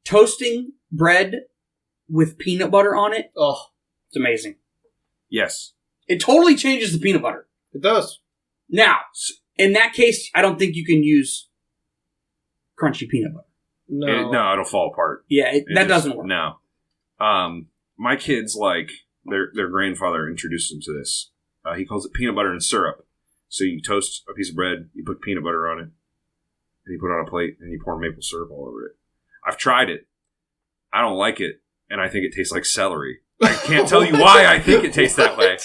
[SPEAKER 2] toasting bread with peanut butter on it, it's amazing.
[SPEAKER 1] Yes.
[SPEAKER 2] It totally changes the peanut butter.
[SPEAKER 3] It does.
[SPEAKER 2] Now, in that case, I don't think you can use crunchy peanut butter.
[SPEAKER 3] No.
[SPEAKER 1] It'll fall apart.
[SPEAKER 2] Yeah, that doesn't work.
[SPEAKER 1] No. My kids, their grandfather introduced them to this. He calls it peanut butter and syrup. So you toast a piece of bread, you put peanut butter on it, and you put it on a plate, and you pour maple syrup all over it. I've tried it. I don't like it, and I think it tastes like celery. I can't tell you why I think it tastes that way.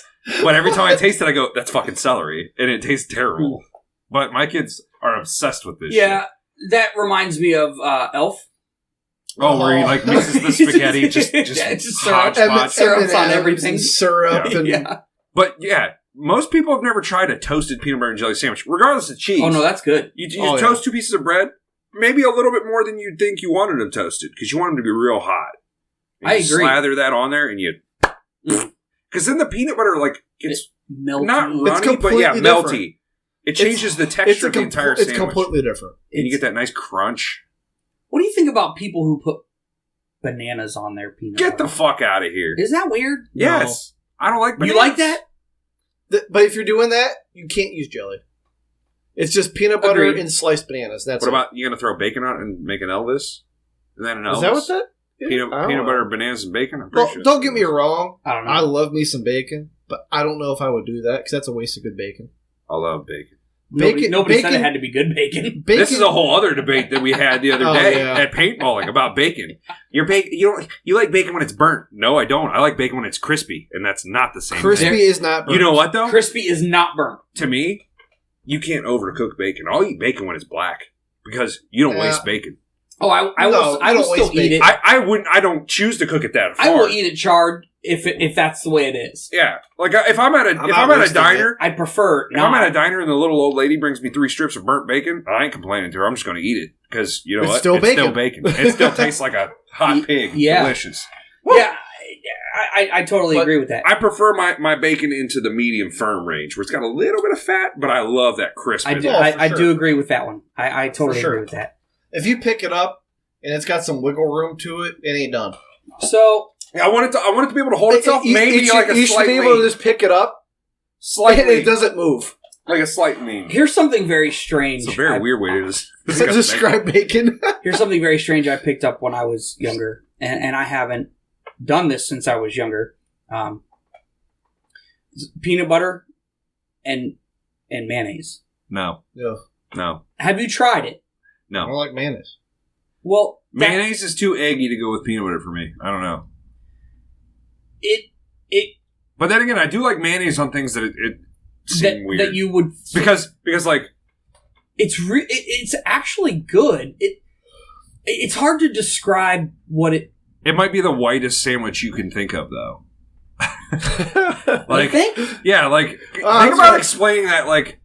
[SPEAKER 1] But every time I taste it, I go, that's fucking celery. And it tastes terrible. But my kids are obsessed with this shit.
[SPEAKER 2] That reminds me of Elf.
[SPEAKER 1] Oh, where he mixes the spaghetti, just hodgepodge.
[SPEAKER 2] Syrups on everything.
[SPEAKER 3] Syrup.
[SPEAKER 2] Yeah.
[SPEAKER 1] But yeah, most people have never tried a toasted peanut butter and jelly sandwich, regardless of cheese.
[SPEAKER 2] Oh, no, that's good.
[SPEAKER 1] You toast 2 pieces of bread, maybe a little bit more than you'd think you wanted them toasted, because you want them to be real hot. And
[SPEAKER 2] I
[SPEAKER 1] you
[SPEAKER 2] agree.
[SPEAKER 1] Slather that on there, and you... Because then the peanut butter, gets
[SPEAKER 2] melty.
[SPEAKER 1] not runny, but melty.
[SPEAKER 3] Different.
[SPEAKER 1] It changes the texture of the entire sandwich.
[SPEAKER 3] It's completely different.
[SPEAKER 1] And you get that nice crunch.
[SPEAKER 2] What do you think about people who put bananas on their peanut butter?
[SPEAKER 1] Get the fuck out of here.
[SPEAKER 2] Is that weird?
[SPEAKER 1] Yes. No. I don't like bananas.
[SPEAKER 2] You like that?
[SPEAKER 3] But if you're doing that, you can't use jelly. It's just peanut butter and sliced bananas. That's
[SPEAKER 1] What about, you going to throw bacon on it and make an Elvis? Is that an Elvis?
[SPEAKER 3] Is that what that is?
[SPEAKER 1] Peanut butter, bananas, and bacon? I'm pretty
[SPEAKER 3] Well,
[SPEAKER 1] sure.
[SPEAKER 3] don't get me wrong.
[SPEAKER 2] I don't know.
[SPEAKER 3] I love me some bacon, but I don't know if I would do that because that's a waste of good bacon.
[SPEAKER 1] I love bacon.
[SPEAKER 2] Nobody said it had to be good bacon.
[SPEAKER 1] This is a whole other debate that we had the other day at paintballing about bacon. You like bacon when it's burnt. No, I don't. I like bacon when it's crispy, and that's not the same
[SPEAKER 3] Crispy
[SPEAKER 1] thing.
[SPEAKER 3] is not burnt.
[SPEAKER 1] You know what, though?
[SPEAKER 2] Crispy is not burnt.
[SPEAKER 1] To me, you can't overcook bacon. I'll eat bacon when it's black because you don't waste bacon.
[SPEAKER 2] Oh, I will still eat it.
[SPEAKER 1] I wouldn't. I don't choose to cook it that far.
[SPEAKER 2] I will eat it charred if that's the way it is.
[SPEAKER 1] Yeah, if I'm at a diner,
[SPEAKER 2] I prefer.
[SPEAKER 1] If I'm at a diner and the little old lady brings me 3 strips of burnt bacon, I ain't complaining to her. I'm just going to eat it because you know
[SPEAKER 3] It's
[SPEAKER 1] what?
[SPEAKER 3] still
[SPEAKER 1] It's
[SPEAKER 3] bacon.
[SPEAKER 1] still bacon. It still tastes like a hot pig.
[SPEAKER 2] Yeah.
[SPEAKER 1] Delicious.
[SPEAKER 2] Yeah, I totally agree with that.
[SPEAKER 1] I prefer my bacon into the medium firm range, where it's got a little bit of fat, but I love that crisp.
[SPEAKER 2] I do agree with that one. I totally agree with that.
[SPEAKER 3] If you pick it up and it's got some wiggle room to it, it ain't done.
[SPEAKER 2] So
[SPEAKER 1] I want it to be able to hold itself. Maybe
[SPEAKER 3] you
[SPEAKER 1] like a
[SPEAKER 3] should
[SPEAKER 1] slight
[SPEAKER 3] be able to just pick it up,
[SPEAKER 1] slightly.
[SPEAKER 3] and it doesn't move.
[SPEAKER 1] Like a slight lean.
[SPEAKER 2] here's something very strange.
[SPEAKER 1] It's a very weird way to
[SPEAKER 3] describe bacon.
[SPEAKER 2] Here's something very strange I picked up when I was younger, and I haven't done this since I was younger. Peanut butter and mayonnaise.
[SPEAKER 1] No.
[SPEAKER 3] Yeah.
[SPEAKER 1] No.
[SPEAKER 2] Have you tried it?
[SPEAKER 3] I don't
[SPEAKER 1] No.
[SPEAKER 3] like mayonnaise.
[SPEAKER 2] Well,
[SPEAKER 1] Mayonnaise is too eggy to go with peanut butter for me. I don't know. But then again, I do like mayonnaise on things that it seem weird.
[SPEAKER 2] That you would
[SPEAKER 1] because like
[SPEAKER 2] it's actually good. It's hard to describe what it.
[SPEAKER 1] It might be the whitest sandwich you can think of, though.
[SPEAKER 2] You think?
[SPEAKER 1] Yeah, think
[SPEAKER 3] that's
[SPEAKER 1] about
[SPEAKER 3] right.
[SPEAKER 1] explaining that. Like,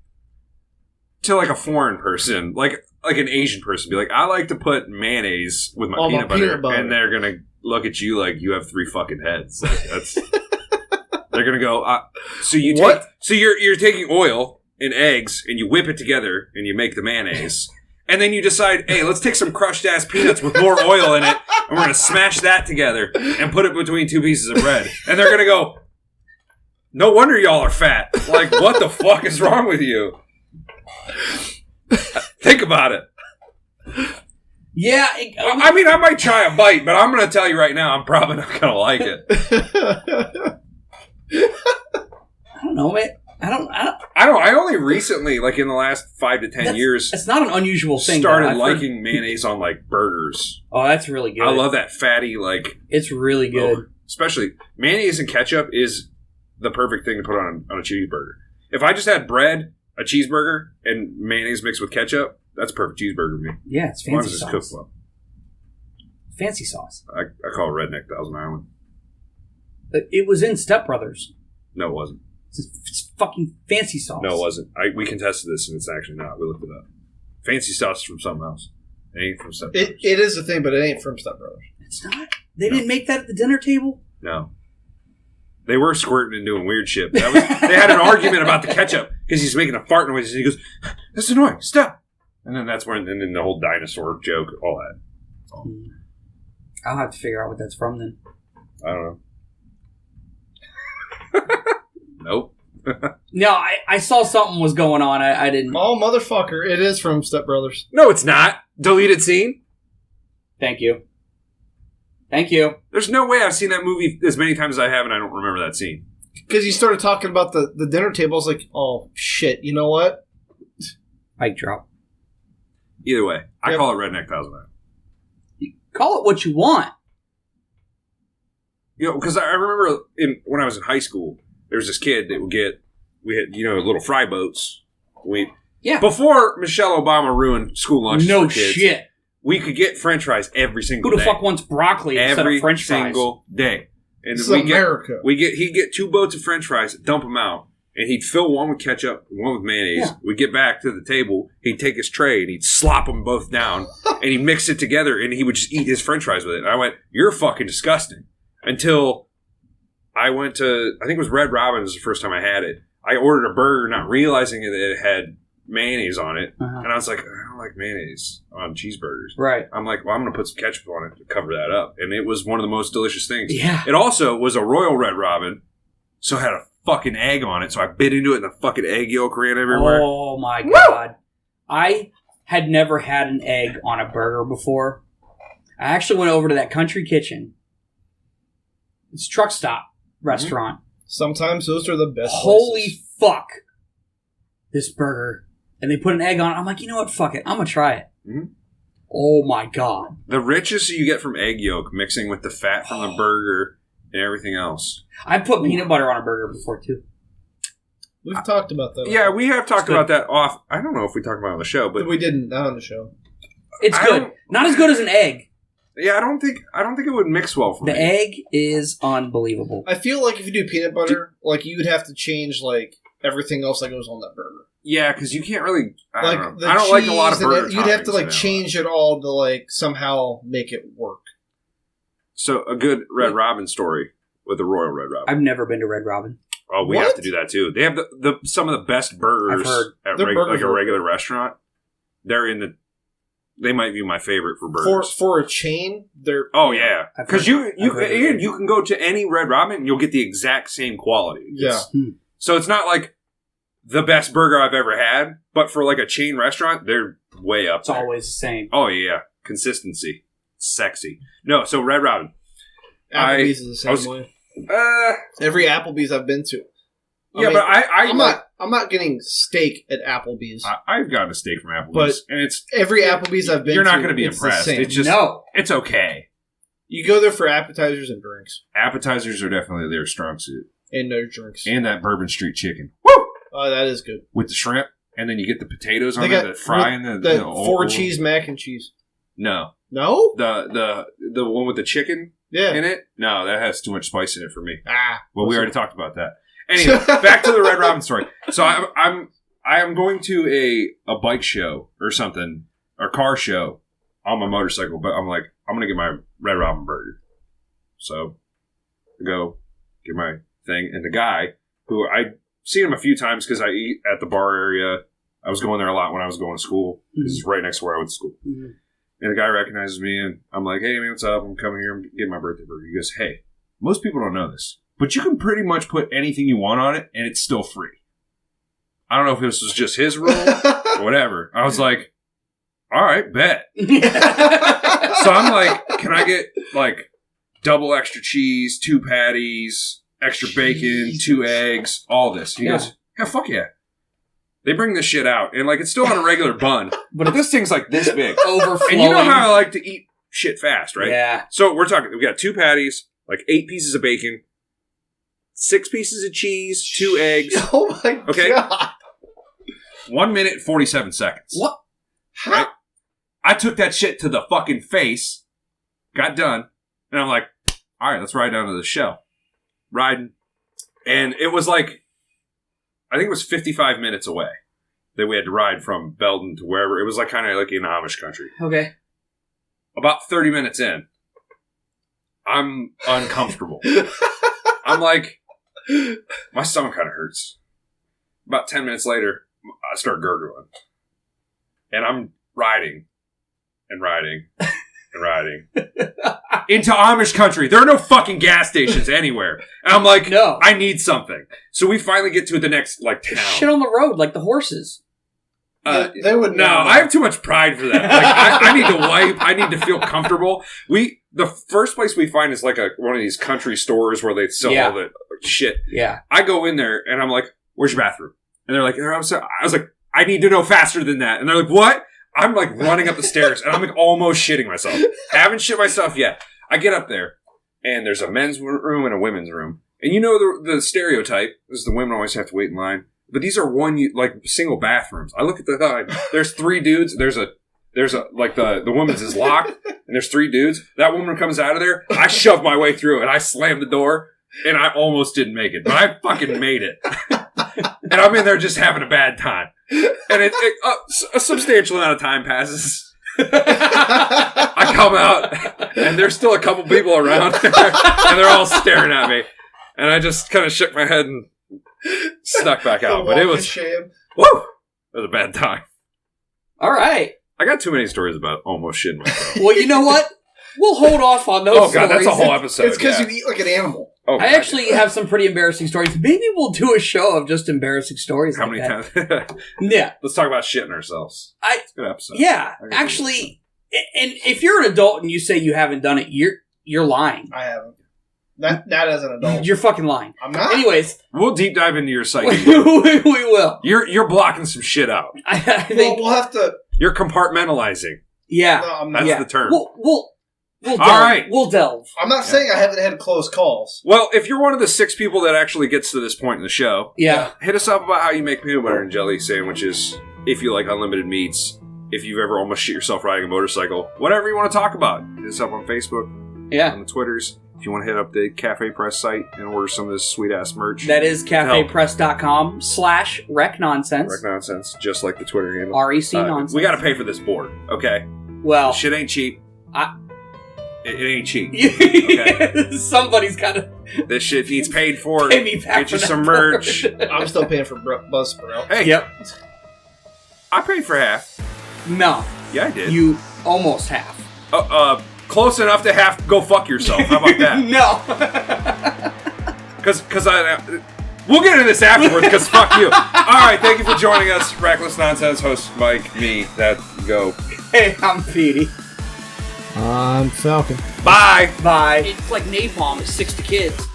[SPEAKER 1] to like a foreign person, like an Asian person, be like, I like to put mayonnaise with my peanut butter, and they're gonna look at you like you have 3 fucking heads. Like, that's they're gonna go. So you're taking oil and eggs and you whip it together and you make the mayonnaise. And then you decide, hey, let's take some crushed ass peanuts with more oil in it, and we're gonna smash that together and put it between 2 pieces of bread. And they're gonna go, no wonder y'all are fat. Like, what the fuck is wrong with you? Think about it.
[SPEAKER 2] Yeah.
[SPEAKER 1] I mean, I might try a bite, but I'm gonna tell you right now, I'm probably not gonna like it.
[SPEAKER 2] I don't know, man.
[SPEAKER 1] I only recently, like in the last 5 to 10 years,
[SPEAKER 2] it's not an unusual thing.
[SPEAKER 1] Started liking mayonnaise on like burgers.
[SPEAKER 2] Oh, that's really good.
[SPEAKER 1] I love that fatty, like
[SPEAKER 2] it's really good.
[SPEAKER 1] Especially mayonnaise and ketchup is the perfect thing to put on a cheeseburger. If I just had bread, a cheeseburger, and mayonnaise mixed with ketchup, that's a perfect cheeseburger to me.
[SPEAKER 2] Yeah, it's fancy sauce. As long as it's cooked well. Fancy sauce.
[SPEAKER 1] I call it Redneck Thousand Island.
[SPEAKER 2] It was in Step Brothers.
[SPEAKER 1] No, it wasn't.
[SPEAKER 2] It's fucking fancy sauce.
[SPEAKER 1] No, it wasn't. We contested this, and it's actually not. We looked it up. Fancy sauce is from something else. It ain't from Step Brothers.
[SPEAKER 3] It is a thing, but it ain't from Step Brothers.
[SPEAKER 2] It's not? They didn't make that at the dinner table?
[SPEAKER 1] No. They were squirting and doing weird shit. They had an argument about the ketchup because he's making a fart noise, and he goes, "That's annoying. Stop!" And then that's when, and then the whole dinosaur joke, all that. All.
[SPEAKER 2] I'll have to figure out what that's from then.
[SPEAKER 1] I don't know. Nope.
[SPEAKER 2] No, I saw something was going on. I didn't.
[SPEAKER 3] Oh, motherfucker. It is from Step Brothers.
[SPEAKER 1] No, it's not. Deleted scene.
[SPEAKER 2] Thank you. Thank you.
[SPEAKER 1] There's no way I've seen that movie as many times as I have, and I don't remember that scene.
[SPEAKER 3] Because you started talking about the dinner table. I was like, oh, shit. You know what?
[SPEAKER 2] Mic drop.
[SPEAKER 1] Either way, I call it Redneck Thousand Island.
[SPEAKER 2] You call it what you want.
[SPEAKER 1] You know, because I remember when I was in high school, there was this kid that we had, little fry boats. Before Michelle Obama ruined school lunches for kids. No shit. We could get French fries every single day.
[SPEAKER 2] Who the fuck wants broccoli instead of French fries?
[SPEAKER 1] Every single day. And
[SPEAKER 3] this is America.
[SPEAKER 1] He'd get 2 boats of French fries, dump them out, and he'd fill one with ketchup, one with mayonnaise. Yeah. We'd get back to the table, he'd take his tray, and he'd slop them both down, and he'd mix it together, and he would just eat his French fries with it. And I went, you're fucking disgusting. Until I went to, I think it was Red Robin's the first time I had it. I ordered a burger, not realizing that it had mayonnaise on it. And I was like, I don't like mayonnaise on cheeseburgers.
[SPEAKER 2] Right.
[SPEAKER 1] I'm like, well, I'm going to put some ketchup on it to cover that up. And it was one of the most delicious things.
[SPEAKER 2] Yeah.
[SPEAKER 1] It also was a Royal Red Robin, so it had a fucking egg on it. So I bit into it and the fucking egg yolk ran everywhere.
[SPEAKER 2] Oh my God. I had never had an egg on a burger before. I actually went over to that Country Kitchen. It's a truck stop restaurant.
[SPEAKER 3] Sometimes those are the best.
[SPEAKER 2] Holy
[SPEAKER 3] places.
[SPEAKER 2] Fuck. This burger. And they put an egg on it. I'm like, you know what? Fuck it. I'm going to try it. Mm-hmm. Oh my God.
[SPEAKER 1] The richness you get from egg yolk mixing with the fat from the burger and everything else.
[SPEAKER 2] I've put peanut butter on a burger before too.
[SPEAKER 3] We've talked about that.
[SPEAKER 1] Yeah, we have talked about that off. I don't know if we talked about it on the show, but
[SPEAKER 3] we didn't. Not on the show.
[SPEAKER 2] It's good. Not as good as an egg.
[SPEAKER 1] Yeah, I don't think it would mix well for me.
[SPEAKER 2] The egg is unbelievable.
[SPEAKER 3] I feel like if you do peanut butter, like you would have to change like everything else that goes on that burger.
[SPEAKER 1] Yeah, because you can't really. I don't know. I don't like a lot of burger.
[SPEAKER 3] You'd have to like change it all to like somehow make it work.
[SPEAKER 1] So a good Red Robin story with the Royal Red Robin.
[SPEAKER 2] I've never been to Red Robin.
[SPEAKER 1] Oh, we have to do that too. They have some of the best burgers at like a regular restaurant. They're in the. They might be my favorite for burgers. For a chain, they're... Oh, yeah. Because you can go to any Red Robin and you'll get the exact same quality.
[SPEAKER 3] Yeah.
[SPEAKER 1] So it's not like the best burger I've ever had, but for like a chain restaurant, they're way up there.
[SPEAKER 2] It's always the same.
[SPEAKER 1] Oh, yeah. Consistency. Sexy. No, so Red Robin.
[SPEAKER 3] Applebee's is the same way. Every Applebee's I've been to. I'm not getting steak at Applebee's.
[SPEAKER 1] I've gotten a steak from Applebee's, and it's
[SPEAKER 3] every Applebee's I've been to.
[SPEAKER 1] You're not going to be impressed. It's just it's okay.
[SPEAKER 3] You go there for appetizers and drinks.
[SPEAKER 1] Appetizers are definitely their strong suit,
[SPEAKER 3] and no drinks,
[SPEAKER 1] and that Bourbon Street chicken. Woo!
[SPEAKER 3] Oh, that is good
[SPEAKER 1] with the shrimp, and then you get the potatoes on there that fry in
[SPEAKER 3] the 4 cheese mac and cheese.
[SPEAKER 1] No,
[SPEAKER 3] the
[SPEAKER 1] one with the chicken in it. No, that has too much spice in it for me. Well, we already talked about that. Anyway, back to the Red Robin story. So I am going to a bike show or something, or car show on my motorcycle, but I'm like, I'm going to get my Red Robin burger. So I go get my thing, and the guy who I'd seen him a few times because I eat at the bar area. I was going there a lot when I was going to school. This is right next to where I went to school. Mm-hmm. And the guy recognizes me, and I'm like, hey, man, what's up? I'm coming here. I'm getting my birthday burger. He goes, hey, most people don't know this, but you can pretty much put anything you want on it, and it's still free. I don't know if this was just his rule or whatever. I was like, all right, bet. So I'm like, can I get, like, double extra cheese, 2 patties, extra bacon, 2 eggs, all this? He goes, yeah, fuck yeah. They bring this shit out, and, like, it's still on a regular bun, but this thing's, like, this big.
[SPEAKER 2] Overflowing.
[SPEAKER 1] And you know how I like to eat shit fast, right?
[SPEAKER 2] Yeah.
[SPEAKER 1] So we're talking, we got 2 patties, like 8 pieces of bacon, 6 pieces of cheese, 2 eggs.
[SPEAKER 3] Oh, my God.
[SPEAKER 1] 1 minute, 47 seconds.
[SPEAKER 2] What?
[SPEAKER 1] Right? I took that shit to the fucking face, got done, and I'm like, all right, let's ride down to the shell. Riding. And it was like, I think it was 55 minutes away that we had to ride from Belden to wherever. It was like kind of like in Amish country.
[SPEAKER 2] Okay.
[SPEAKER 1] About 30 minutes in, I'm uncomfortable. I'm like, my stomach kind of hurts. About 10 minutes later, I start gurgling. And I'm riding and riding and riding into Amish country. There are no fucking gas stations anywhere. And I'm like,
[SPEAKER 2] no,
[SPEAKER 1] I need something. So we finally get to the next like town.
[SPEAKER 2] Shit on the road like the horses.
[SPEAKER 3] They would
[SPEAKER 1] no. I have too much pride for that. Like, I need to wipe. I need to feel comfortable. The first place we find is like one of these country stores where they sell all the shit.
[SPEAKER 2] Yeah.
[SPEAKER 1] I go in there and I'm like, "Where's your bathroom?" And they're like, I was like, "I need to know faster than that." And they're like, "What?" I'm like running up the stairs and I'm like almost shitting myself. I haven't shit myself yet. I get up there and there's a men's room and a women's room. And you know the stereotype is the women always have to wait in line. But these are single bathrooms. I look at there's 3 dudes. There's a like the woman's is locked and there's 3 dudes. That woman comes out of there. I shove my way through and I slam the door and I almost didn't make it, but I fucking made it. And I'm in there just having a bad time. And a substantial amount of time passes. I come out, and there's still a couple people around, and they're all staring at me. And I just kind of shook my head and snuck back out. But it was
[SPEAKER 3] shame.
[SPEAKER 1] Woo! It was a bad time.
[SPEAKER 2] All right.
[SPEAKER 1] I got too many stories about almost shitting myself.
[SPEAKER 2] Well, you know what? We'll hold off on those stories.
[SPEAKER 1] Oh, God, that's a whole episode.
[SPEAKER 3] It's because you eat like an animal.
[SPEAKER 1] Oh,
[SPEAKER 2] I actually have some pretty embarrassing stories. Maybe we'll do a show of just embarrassing stories.
[SPEAKER 1] How many times?
[SPEAKER 2] Yeah.
[SPEAKER 1] Let's talk about shitting ourselves. It's a good episode.
[SPEAKER 2] Yeah. Actually, and if you're an adult and you say you haven't done it, you're lying.
[SPEAKER 3] I haven't. Not as an adult.
[SPEAKER 2] You're fucking lying.
[SPEAKER 3] I'm not.
[SPEAKER 2] Anyways.
[SPEAKER 1] We'll deep dive into your psyche.
[SPEAKER 2] we will.
[SPEAKER 1] You're blocking some shit out.
[SPEAKER 2] I think
[SPEAKER 3] we'll have to.
[SPEAKER 1] You're compartmentalizing.
[SPEAKER 2] Yeah.
[SPEAKER 3] No, I'm
[SPEAKER 1] not. That's the term.
[SPEAKER 2] We'll delve.
[SPEAKER 1] All right.
[SPEAKER 2] We'll delve.
[SPEAKER 3] I'm not saying I haven't had close calls.
[SPEAKER 1] Well, if you're one of the 6 people that actually gets to this point in the show,
[SPEAKER 2] hit
[SPEAKER 1] us up about how you make peanut butter and jelly sandwiches, if you like unlimited meats, if you've ever almost shit yourself riding a motorcycle, whatever you want to talk about. Hit us up on Facebook, on the Twitters. If you want to hit up the Cafe Press site and order some of this sweet-ass merch.
[SPEAKER 2] That is cafepress.com/recnonsense.
[SPEAKER 1] Recnonsense, just like the Twitter handle.
[SPEAKER 2] REC nonsense.
[SPEAKER 1] We got to pay for this board, okay?
[SPEAKER 2] Well.
[SPEAKER 1] Shit ain't cheap. It ain't cheap. Okay?
[SPEAKER 2] Somebody's got to.
[SPEAKER 1] This shit needs paid for.
[SPEAKER 2] Pay me back
[SPEAKER 1] Get you some merch.
[SPEAKER 3] I'm still paying for Buzzsprout.
[SPEAKER 1] Hey.
[SPEAKER 2] Yep.
[SPEAKER 1] I paid for half.
[SPEAKER 2] No.
[SPEAKER 1] Yeah, I did.
[SPEAKER 2] You almost half.
[SPEAKER 1] Close enough to have to go fuck yourself. How about that?
[SPEAKER 2] No.
[SPEAKER 1] Because we'll get into this afterwards. Because fuck you. All right. Thank you for joining us, Reckless Nonsense host Mike, me. Go.
[SPEAKER 2] Hey, I'm Petey.
[SPEAKER 4] I'm Falcon.
[SPEAKER 1] Bye.
[SPEAKER 2] Bye. It's like napalm. It sticks to kids.